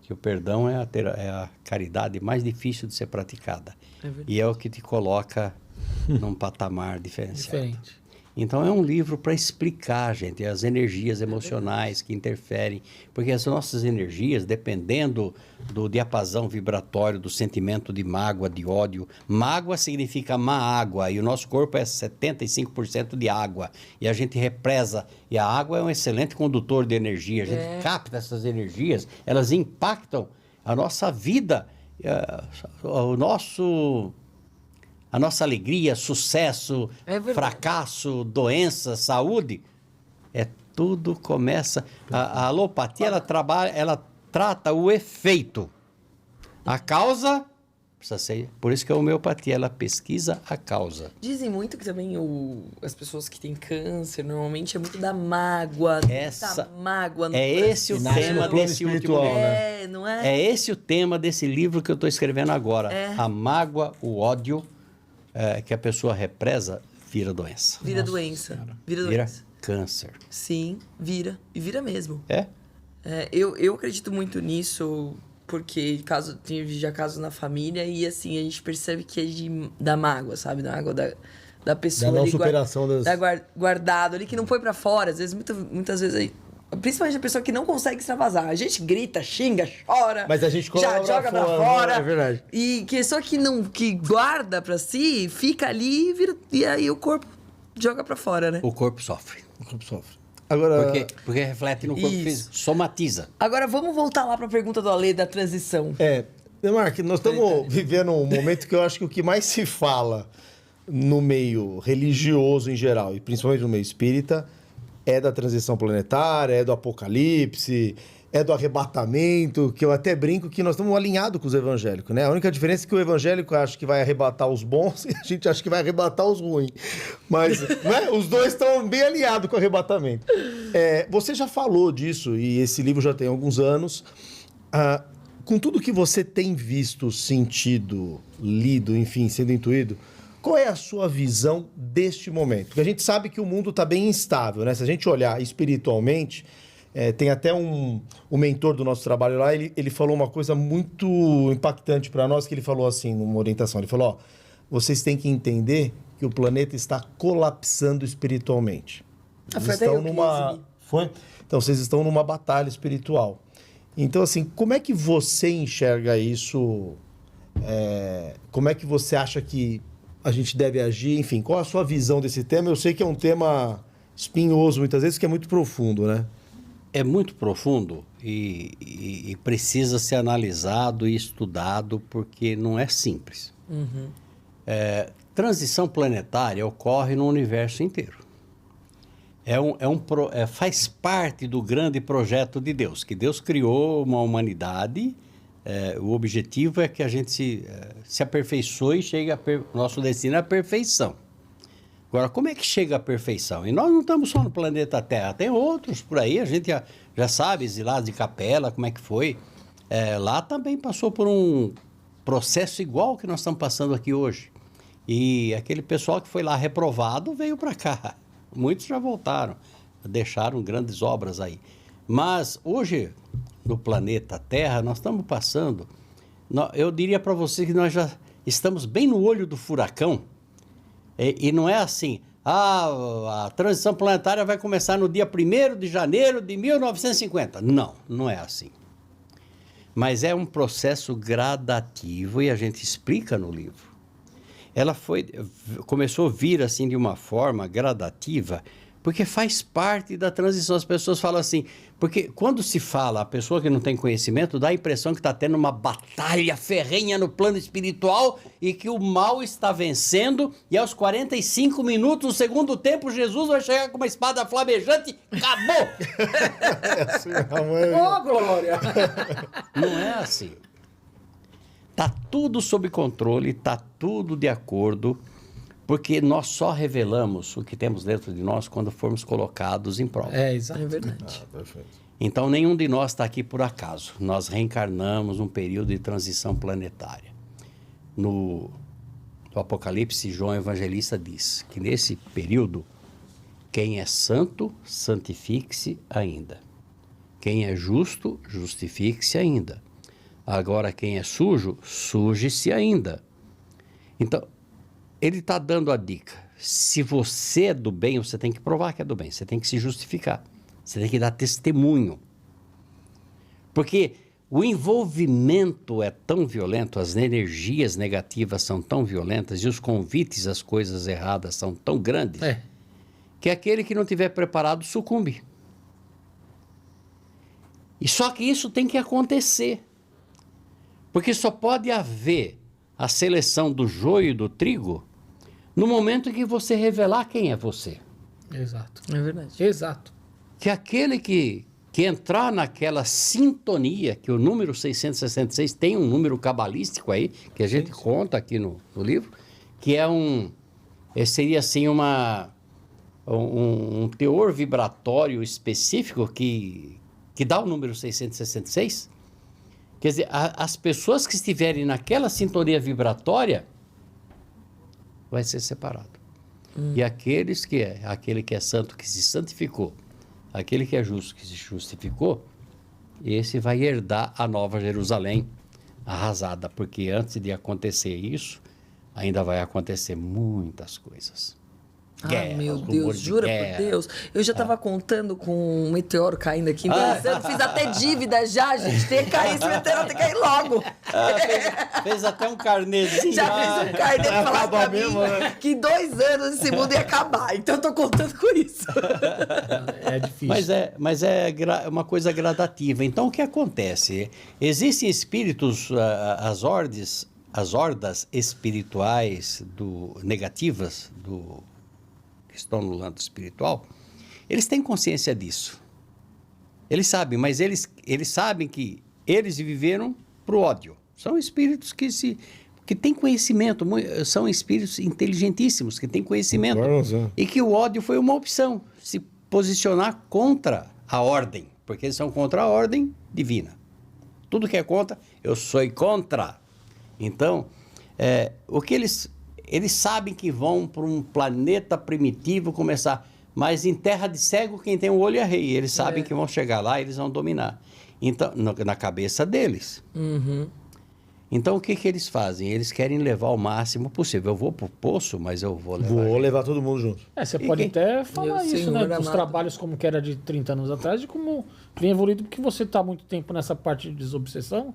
Que o perdão é a caridade mais difícil de ser praticada. E é o que te coloca num patamar diferenciado. Diferente. Então é um livro para explicar, gente, as energias emocionais que interferem, porque as nossas energias, dependendo do diapasão vibratório, do sentimento de mágoa, de ódio, mágoa significa má água, e o nosso corpo é 75% de água, e a gente represa, e a água é um excelente condutor de energia, a gente capta essas energias, elas impactam a nossa vida, a nossa alegria, sucesso, fracasso, doença, saúde, tudo começa... A alopatia, ela trata o efeito. A causa precisa ser... Por isso que a homeopatia, ela pesquisa a causa. Dizem muito que também as pessoas que têm câncer, normalmente é muito da mágoa. Essa, muita mágoa no esse o nasce tema no plano desse último espiritual, livro. né? não é? É esse o tema desse livro que eu estou escrevendo agora. A mágoa, o ódio... que a pessoa represa, vira doença. Vira doença. Vira Vira doença. câncer. Sim, vira. E vira mesmo. É? Eu acredito muito nisso, porque tive já casos na família e assim, a gente percebe que é da mágoa, sabe? Da mágoa da pessoa Da não ali superação das... guardado ali, que não foi pra fora. Às vezes, muitas vezes aí. Principalmente a pessoa que não consegue extravasar. A gente grita, xinga, chora. Mas a gente já joga pra fora. É verdade. E que só que guarda pra si, fica ali e aí o corpo joga pra fora, né? O corpo sofre. O corpo sofre. Agora... Porque reflete no corpo Isso. físico, somatiza. Agora vamos voltar lá pra pergunta do Ale da transição. Mark, nós estamos vivendo um momento que eu acho que o que mais se fala no meio religioso em geral, e principalmente no meio espírita, é da transição planetária, é do apocalipse, é do arrebatamento, que eu até brinco que nós estamos alinhados com os evangélicos, né? A única diferença é que o evangélico acha que vai arrebatar os bons e a gente acha que vai arrebatar os ruins. Mas né? Os dois estão bem alinhados com o arrebatamento. Você já falou disso, e esse livro já tem alguns anos. Com tudo que você tem visto, sentido, lido, enfim, sendo intuído, qual é a sua visão deste momento? Porque a gente sabe que o mundo está bem instável, né? Se a gente olhar espiritualmente, tem até o mentor do nosso trabalho lá, ele falou uma coisa muito impactante para nós, que ele falou assim, numa orientação, ele falou, vocês têm que entender que o planeta está colapsando espiritualmente. Então, vocês estão numa batalha espiritual. Então, assim, como é que você enxerga isso? Como é que você acha que a gente deve agir? Enfim, qual a sua visão desse tema? Eu sei que é um tema espinhoso muitas vezes, que é muito profundo, né? É muito profundo e precisa ser analisado e estudado, porque não é simples. Transição planetária ocorre no universo inteiro. Faz parte do grande projeto de Deus, que Deus criou uma humanidade. O objetivo é que a gente se aperfeiçoe e chegue nosso destino é a perfeição. Agora, como é que chega à perfeição? E nós não estamos só no planeta Terra, tem outros por aí, a gente já sabe, exilados de Capela, como é que foi. Lá também passou por um processo igual que nós estamos passando aqui hoje. E aquele pessoal que foi lá reprovado veio para cá. Muitos já voltaram, deixaram grandes obras aí. Mas hoje, no planeta Terra, nós estamos passando... Eu diria para você que nós já estamos bem no olho do furacão. E não é assim, a transição planetária vai começar no dia 1º de janeiro de 1950. Não é assim. Mas é um processo gradativo e a gente explica no livro. Ela começou a vir assim de uma forma gradativa, porque faz parte da transição. As pessoas falam assim, porque quando se fala, a pessoa que não tem conhecimento dá a impressão que está tendo uma batalha ferrenha no plano espiritual e que o mal está vencendo e aos 45 minutos do segundo tempo Jesus vai chegar com uma espada flamejante e acabou! Ô, Glória! Não é assim. Está tudo sob controle, está tudo de acordo, porque nós só revelamos o que temos dentro de nós quando formos colocados em prova. Exato. É verdade. Perfeito. Então, nenhum de nós está aqui por acaso. Nós reencarnamos num período de transição planetária. No Apocalipse, João Evangelista diz que nesse período, quem é santo, santifique-se ainda. Quem é justo, justifique-se ainda. Agora, quem é sujo, suje-se ainda. Então, ele está dando a dica. Se você é do bem, você tem que provar que é do bem. Você tem que se justificar. Você tem que dar testemunho. Porque o envolvimento é tão violento, as energias negativas são tão violentas e os convites às coisas erradas são tão grandes que aquele que não estiver preparado sucumbe. E só que isso tem que acontecer. Porque só pode haver a seleção do joio e do trigo no momento em que você revelar quem é você. Exato. É verdade. Exato. Que aquele que entrar naquela sintonia, que o número 666 tem um número cabalístico aí, que a gente conta aqui no livro, que é seria assim um teor vibratório específico que dá o número 666. Quer dizer, as pessoas que estiverem naquela sintonia vibratória vai ser separado. E aquele que é santo, que se santificou, aquele que é justo, que se justificou, esse vai herdar a Nova Jerusalém arrasada, porque antes de acontecer isso, ainda vai acontecer muitas coisas. Ah, meu Deus, jura por Deus. Eu já tava contando com um meteoro caindo aqui. Eu fiz até dívida já, gente. Tem que cair, esse meteoro tem que cair logo. Fez até um carnezinho. Já fez um carnê pra falar pra mim que em 2 anos esse mundo ia acabar. Então eu tô contando com isso. É difícil. Mas é uma coisa gradativa. Então o que acontece? Existem espíritos, as hordas espirituais negativas que estão no lado espiritual, eles têm consciência disso. Eles sabem, mas eles sabem que eles viveram pro ódio. São espíritos que têm conhecimento, são espíritos inteligentíssimos, que têm conhecimento. E que o ódio foi uma opção, se posicionar contra a ordem, porque eles são contra a ordem divina. Tudo que é contra, eu sou contra. Então, o que eles sabem que vão para um planeta primitivo começar, mas em terra de cego quem tem o olho é rei. Eles sabem que vão chegar lá e eles vão dominar. Então, na cabeça deles. Uhum. Então, o que eles fazem? Eles querem levar o máximo possível. Eu vou pro poço, mas eu vou levar... Vou levar todo mundo junto. Você pode até falar isso, né? Dos trabalhos como que era de 30 anos atrás e como vem evoluído, porque você está há muito tempo nessa parte de desobsessão.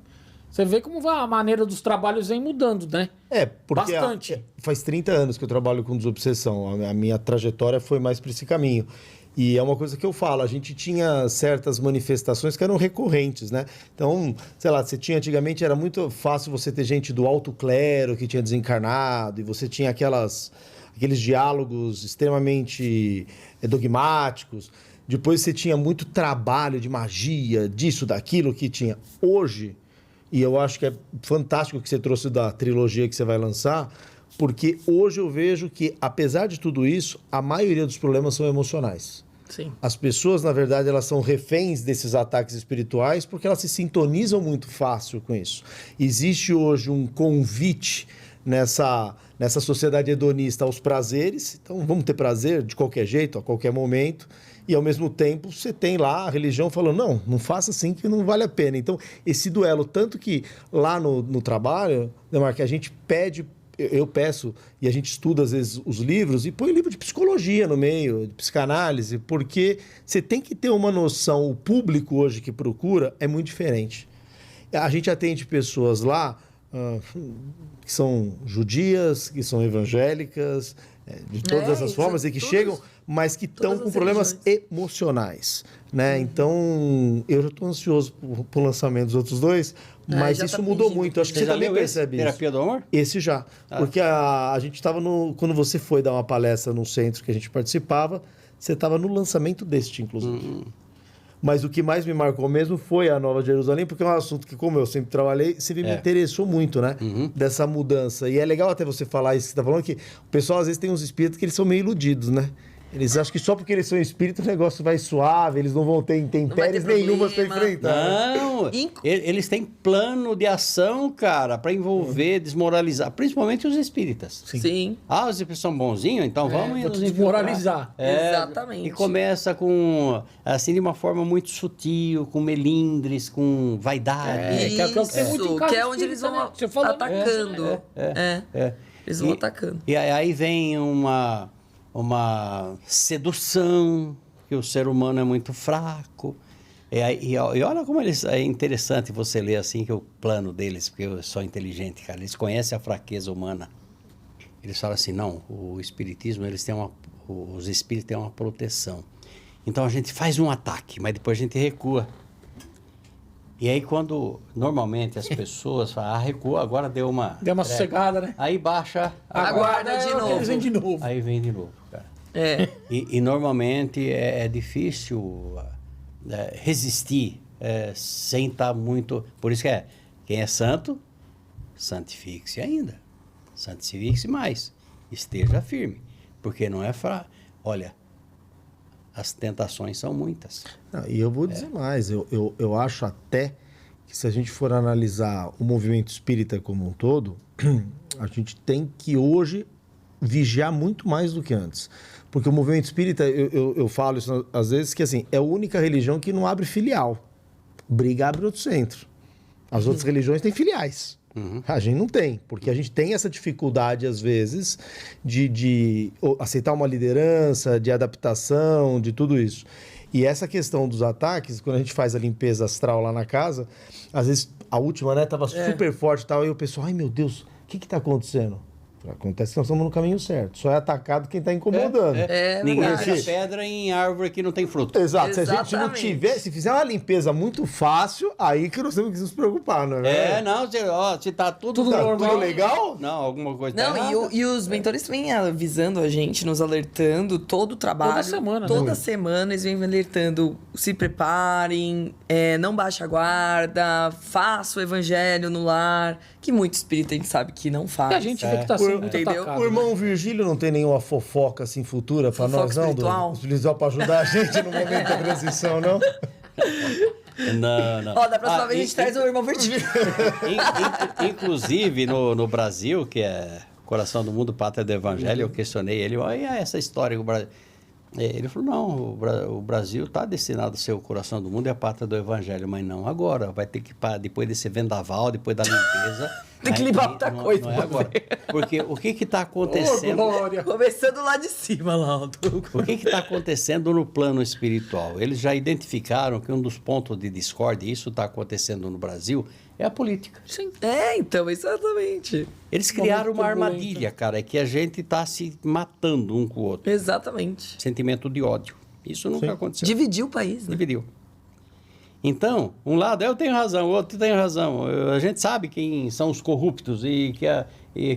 Você vê como a maneira dos trabalhos vem mudando, né? Porque bastante. Faz 30 anos que eu trabalho com desobsessão. A minha trajetória foi mais para esse caminho. E é uma coisa que eu falo, a gente tinha certas manifestações que eram recorrentes, né? Então, sei lá, antigamente era muito fácil você ter gente do alto clero que tinha desencarnado, e você tinha aqueles diálogos extremamente dogmáticos. Depois você tinha muito trabalho de magia, disso, daquilo que tinha. Hoje... E eu acho que é fantástico que você trouxe da trilogia que você vai lançar, porque hoje eu vejo que, apesar de tudo isso, a maioria dos problemas são emocionais. Sim. As pessoas, na verdade, elas são reféns desses ataques espirituais porque elas se sintonizam muito fácil com isso. Existe hoje um convite nessa sociedade hedonista aos prazeres. Então, vamos ter prazer de qualquer jeito, a qualquer momento. E, ao mesmo tempo, você tem lá a religião falando, não faça assim que não vale a pena. Então, esse duelo, tanto que lá no trabalho, Demar, que a gente pede, eu peço, e a gente estuda, às vezes, os livros, e põe livro de psicologia no meio, de psicanálise, porque você tem que ter uma noção, o público hoje que procura é muito diferente. A gente atende pessoas lá que são judias, que são evangélicas, de todas essas formas, e que chegam, mas que estão com problemas emocionais, né? Então, eu já estou ansioso pro lançamento dos outros dois, mas isso mudou muito. Acho que você também percebe isso. Terapia do Amor? Esse já. Porque a gente estava quando você foi dar uma palestra no centro que a gente participava, você estava no lançamento deste, inclusive. Mas o que mais me marcou mesmo foi a Nova Jerusalém, porque é um assunto que, como eu sempre trabalhei, sempre me interessou muito, né? Dessa mudança. E é legal até você falar isso que você está falando, que o pessoal às vezes tem uns espíritos que eles são meio iludidos, né? Eles acham que só porque eles são espíritos o negócio vai suave, eles não vão ter intempéries vai ter nenhumas pra problema. enfrentar. Não, eles têm plano de ação, cara, para envolver, desmoralizar, principalmente os espíritas. Sim. Ah, os espíritos são bonzinhos, então vamos vou te nos desmoralizar. Exatamente. E começa com, assim, de uma forma muito sutil, com melindres, com vaidade. que é o que tem muito em Isso, casa que é onde eles espírita, vão né? Você falou, né? atacando. Eles vão E- atacando. E aí vem uma sedução, que o ser humano é muito fraco. E olha como eles, é interessante você ler assim, que o plano deles, porque eu sou inteligente, cara, eles conhecem a fraqueza humana. Eles falam assim, não, o espiritismo, os espíritos têm uma proteção. Então a gente faz um ataque, mas depois a gente recua. E aí quando, normalmente, as pessoas falam, recua, agora deu uma... Deu uma sossegada, né? Aí baixa... Aguarda de novo. Eles vêm de novo. Aí vem de novo, cara. É. E normalmente é difícil resistir sem estar muito... Por isso que quem é santo, santifique-se ainda. Santifique-se mais. Esteja firme. Porque não é fraco. Olha, as tentações são muitas. Não, e eu vou dizer mais, eu acho até que se a gente for analisar o movimento espírita como um todo, a gente tem que hoje vigiar muito mais do que antes. Porque o movimento espírita, eu falo isso às vezes, que assim, é a única religião que não abre filial. Briga abre outro centro. As outras religiões têm filiais. A gente não tem, porque a gente tem essa dificuldade, às vezes, de aceitar uma liderança, de adaptação, de tudo isso. E essa questão dos ataques, quando a gente faz a limpeza astral lá na casa, às vezes a última, né, tava super forte e tal, e o pessoal, ai meu Deus, o que tá acontecendo? Acontece que nós estamos no caminho certo. Só é atacado quem está incomodando. Ninguém verdade. tira pedra em árvore que não tem fruto. Exato. Se a gente não Exatamente. tiver, se fizer uma limpeza muito fácil, aí que nós temos que nos preocupar, não é? Não, se tá tudo Tá normal. tudo legal? Não, alguma coisa Não, tá e, errada. e os mentores vêm avisando a gente, nos alertando todo o trabalho. Toda semana, né? Toda semana eles vêm alertando. Se preparem, não baixe a guarda, faça o evangelho no lar. Que muito espírita a gente sabe que não faz. E a gente vê que tá sendo muito Entendeu? atacado. O irmão Virgílio não tem nenhuma fofoca assim futura para Fofoca nós, não? espiritual? Espiritual para ajudar a gente no momento da transição, não? Não. Ó, da próxima vez a gente traz o irmão Virgílio. Inclusive, no Brasil, que é Coração do Mundo, Pátria do Evangelho, eu questionei ele, olha essa história que o Brasil... Ele falou, não, o Brasil está destinado a ser o coração do mundo e a pátria do Evangelho, mas não agora. Vai ter que, depois desse vendaval, depois da limpeza... Tem que aí limpar muita coisa, Não é agora. Porque o que está acontecendo... Glória. Começando lá de cima, lá. O que está acontecendo no plano espiritual? Eles já identificaram que um dos pontos de discórdia, e isso está acontecendo no Brasil, é a política. Sim. Então, exatamente. Eles criaram uma turbulento. armadilha, cara, que a gente está se matando um com o outro. Exatamente. Sentimento de ódio. Isso nunca aconteceu. Dividiu o país, né? Dividiu. Então, um lado eu tenho razão, o outro tem razão. A gente sabe quem são os corruptos e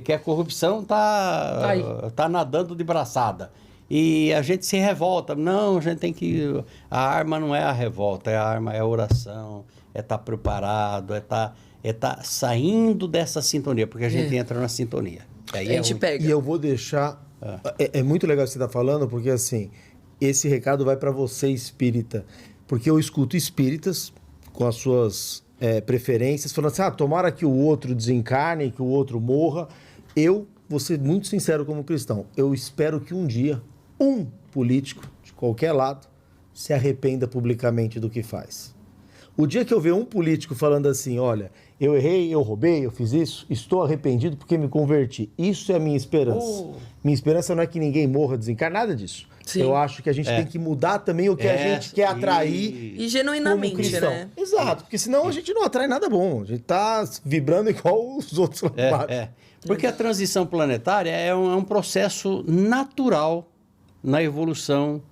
que a corrupção está nadando de braçada. E a gente se revolta. Não, a gente tem que... A arma não é a revolta, a arma é a oração, é estar preparado, é estar saindo dessa sintonia, porque a gente entra na sintonia. Aí A gente pega. E eu vou deixar... É muito legal o que você está falando, porque assim, esse recado vai para você, espírita. Porque eu escuto espíritas com as suas preferências, falando assim, tomara que o outro desencarne, que o outro morra. Eu vou ser muito sincero como cristão. Eu espero que um dia, um político, de qualquer lado, se arrependa publicamente do que faz. O dia que eu ver um político falando assim, olha, eu errei, eu roubei, eu fiz isso, estou arrependido porque me converti. Isso é a minha esperança. Minha esperança não é que ninguém morra, desencarne, nada disso. Sim. Eu acho que a gente tem que mudar também o que a gente quer atrair E genuinamente, como cristão. né? Exato, porque senão a gente não atrai nada bom. A gente tá vibrando igual os outros lá embaixo. Porque a transição planetária é um processo natural na evolução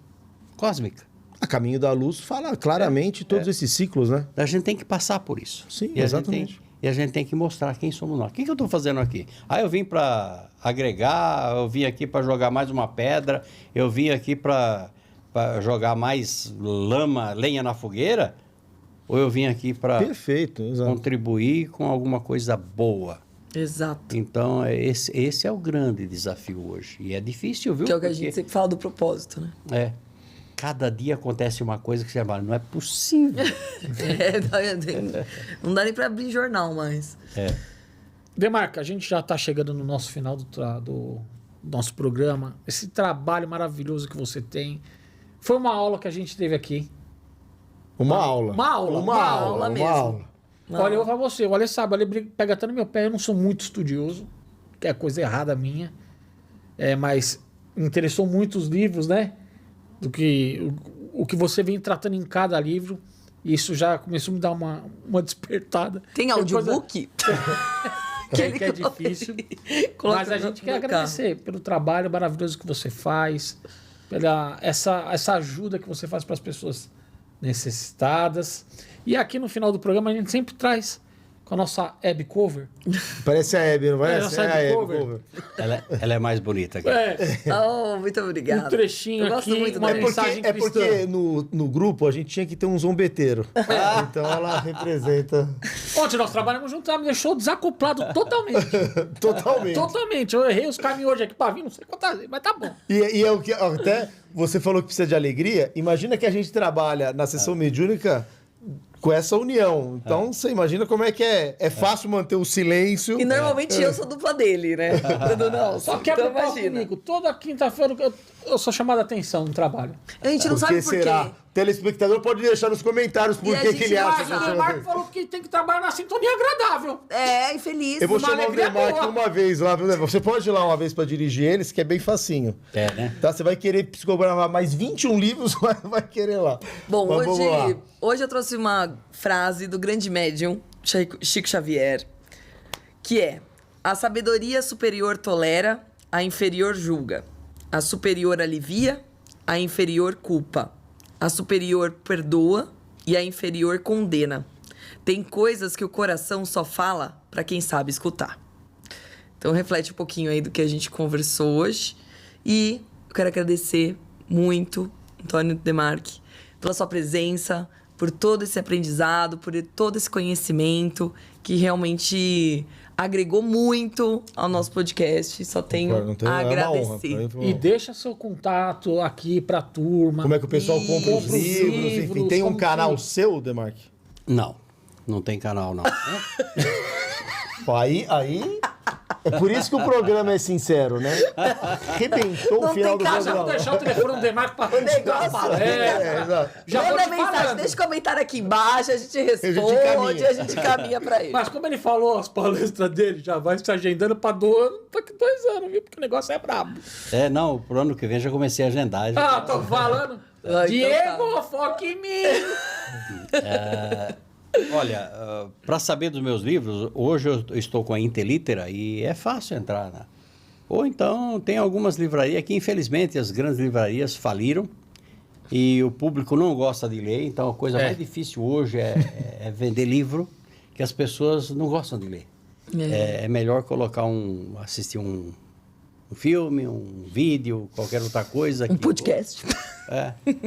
cósmica. A Caminho da Luz fala claramente todos esses ciclos, né? A gente tem que passar por isso. Sim, E exatamente. A gente tem que mostrar quem somos nós. O que eu estou fazendo aqui? Eu vim para agregar, eu vim aqui para jogar mais uma pedra, eu vim aqui para jogar mais lenha na fogueira, ou eu vim aqui para Perfeito, exato. contribuir com alguma coisa boa. Exato. Então, esse é o grande desafio hoje. E é difícil, viu? Que é o que a Porque gente sempre fala do propósito, né? cada dia acontece uma coisa que você fala, não é possível. Não dá nem pra abrir jornal mais. Demarca, a gente já está chegando no nosso final do nosso programa. Esse trabalho maravilhoso que você tem. Foi uma aula que a gente teve aqui. Uma aula. Uma aula mesmo. Olha, eu vou falar pra você, o Ale sabe, o Ale pega até no meu pé, eu não sou muito estudioso, que é coisa errada minha. Mas me interessou muito os livros, né? Do que o que você vem tratando em cada livro. E isso já começou a me dar uma despertada. Tem audiobook? Que é difícil. Mas a gente quer agradecer pelo trabalho maravilhoso que você faz, pela essa ajuda que você faz para as pessoas necessitadas. E aqui no final do programa a gente sempre traz com a nossa Abby Cover. Parece a Abby, não parece? nossa a Abby Abby Cover. Ela é mais bonita aqui. Oh, muito obrigada. Um trechinho Eu gosto aqui, muito uma da mensagem É cristã. porque no grupo a gente tinha que ter um zombeteiro. Então ela representa Ontem nós trabalhamos juntos, ela me deixou desacoplado totalmente. totalmente. Totalmente. Eu errei os caminhos hoje aqui pra vir, não sei quantas vezes, mas tá bom. E é o que até você falou que precisa de alegria. Imagina que a gente trabalha na sessão mediúnica com essa união. Então você imagina como é que é. É fácil manter o silêncio. E normalmente eu sou dupla dele, né? Quando não, Só então quebra o pau imagina. comigo. Toda quinta-feira eu sou chamado a atenção no trabalho. A gente não Por sabe que por será? quê. O telespectador pode deixar nos comentários por E a que gente ele acha Mas que o você Demarco falou que tem que trabalhar na sintonia agradável. É, infeliz. Eu vou Uma chamar o alegria Demarco boa. uma vez lá. Viu? Você pode ir lá uma vez pra dirigir eles, que é bem facinho. É, né? Tá? Você vai querer psicografar mais 21 livros, vai querer lá. Bom, Mas vamos lá. hoje eu trouxe uma frase do grande médium Chico Xavier, que é: a sabedoria superior tolera, a inferior julga. A superior alivia, a inferior culpa. A superior perdoa e a inferior condena. Tem coisas que o coração só fala para quem sabe escutar. Então reflete um pouquinho aí do que a gente conversou hoje. E eu quero agradecer muito, Antônio Demarchi, pela sua presença, por todo esse aprendizado, por todo esse conhecimento que realmente agregou muito ao nosso podcast. Só tenho Não tem a é uma honra. agradecer. Pra mim foi uma E honra. deixa seu contato aqui pra turma. Como é que o pessoal compra os Compra os livros, enfim. livros, Tem um como canal que- seu, Demarque? Não tem canal, não. Aí... É por isso que o programa é sincero, né? Arrebentou Não o final tem do casa, Já vou programa. deixar o telefone do Demarco pra negócio- Exato. Já vou Manda te mensagem, falando. deixa comentário aqui embaixo, a gente responde, encaminha. a gente caminha pra ele. Mas como ele falou, as palestras dele já vai se agendando pra daqui 2 anos, viu? Porque o negócio é brabo. Não, pro ano que vem já comecei a agendar. Ah, tô falando. Ah, então Diego, foca em mim. Olha, para saber dos meus livros, hoje eu estou com a Intelitera e é fácil entrar, né? Ou então tem algumas livrarias que, infelizmente, as grandes livrarias faliram e o público não gosta de ler. Então, a coisa mais difícil hoje é vender livro que as pessoas não gostam de ler. É melhor colocar assistir um filme, um vídeo, qualquer outra coisa. Um podcast.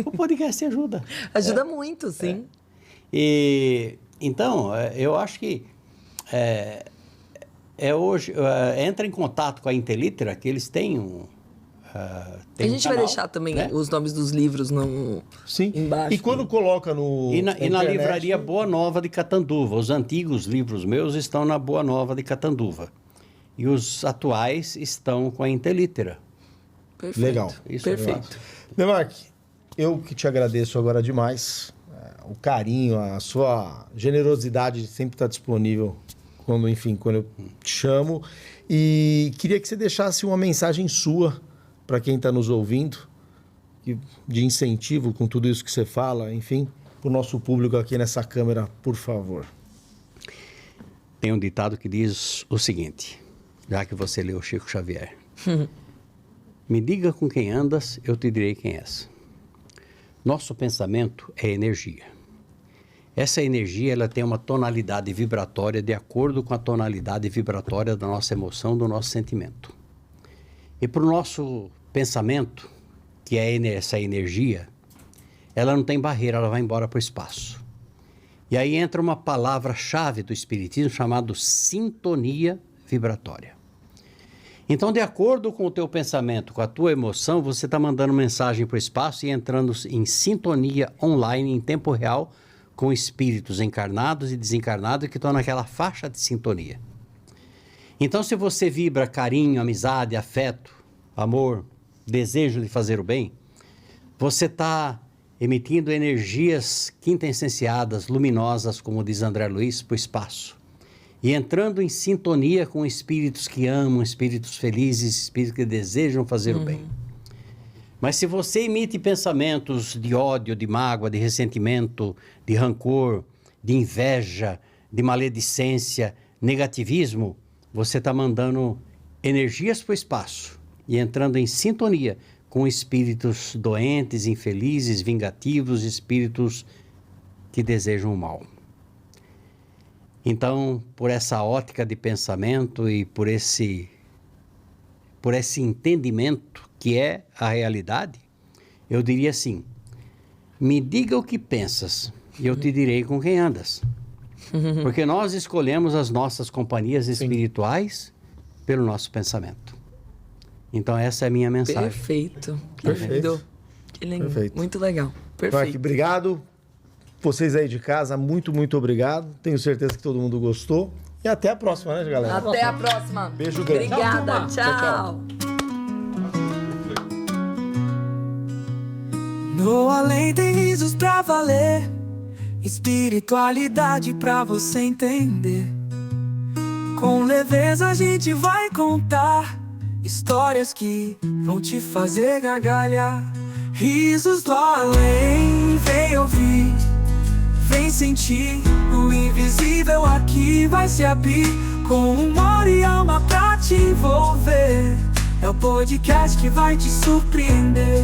O podcast ajuda. Ajuda muito, sim. E então, eu acho que hoje entra em contato com a Intelitera, que eles têm A tem gente um vai canal, deixar também né? os nomes dos livros Sim. embaixo. E quando coloca no. E na internet, livraria Boa Nova de Catanduva. Os antigos livros meus estão na Boa Nova de Catanduva. E os atuais estão com a Intelitera. Perfeito. Legal. Isso Perfeito. Demarque, eu que te agradeço agora demais. O carinho, a sua generosidade de sempre estar disponível quando eu te chamo. E queria que você deixasse uma mensagem sua para quem está nos ouvindo, de incentivo com tudo isso que você fala, enfim, para o nosso público aqui nessa câmera, por favor. Tem um ditado que diz o seguinte, já que você leu Chico Xavier. Me diga com quem andas, eu te direi quem és. Nosso pensamento é energia. Essa energia ela tem uma tonalidade vibratória de acordo com a tonalidade vibratória da nossa emoção, do nosso sentimento. E para o nosso pensamento, que é essa energia, ela não tem barreira, ela vai embora para o espaço. E aí entra uma palavra-chave do Espiritismo chamada sintonia vibratória. Então, de acordo com o teu pensamento, com a tua emoção, você está mandando mensagem para o espaço e entrando em sintonia online em tempo real com espíritos encarnados e desencarnados que estão naquela faixa de sintonia. Então, se você vibra carinho, amizade, afeto, amor, desejo de fazer o bem, você está emitindo energias quintessenciadas, luminosas, como diz André Luiz, para o espaço. E entrando em sintonia com espíritos que amam, espíritos felizes, espíritos que desejam fazer o bem. Mas se você emite pensamentos de ódio, de mágoa, de ressentimento, de rancor, de inveja, de maledicência, negativismo, você está mandando energias para o espaço e entrando em sintonia com espíritos doentes, infelizes, vingativos, espíritos que desejam o mal. Então, por essa ótica de pensamento e por esse entendimento que é a realidade, eu diria assim: me diga o que pensas e eu te direi com quem andas. Porque nós escolhemos as nossas companhias espirituais pelo nosso pensamento. Então, essa é a minha mensagem. Perfeito. Perfeito. Que lindo. Perfeito. Muito legal. Perfeito. Mark, obrigado. Vocês aí de casa, muito obrigado. Tenho certeza que todo mundo gostou. E até a próxima, né, galera? Até a próxima. Beijo grande. Obrigada. Tchau. No além tem risos pra valer, espiritualidade pra você entender. Com leveza a gente vai contar histórias que vão te fazer gargalhar. Risos do além, vem ouvir, vem sentir. O invisível aqui vai se abrir, com humor e alma pra te envolver. É o podcast que vai te surpreender.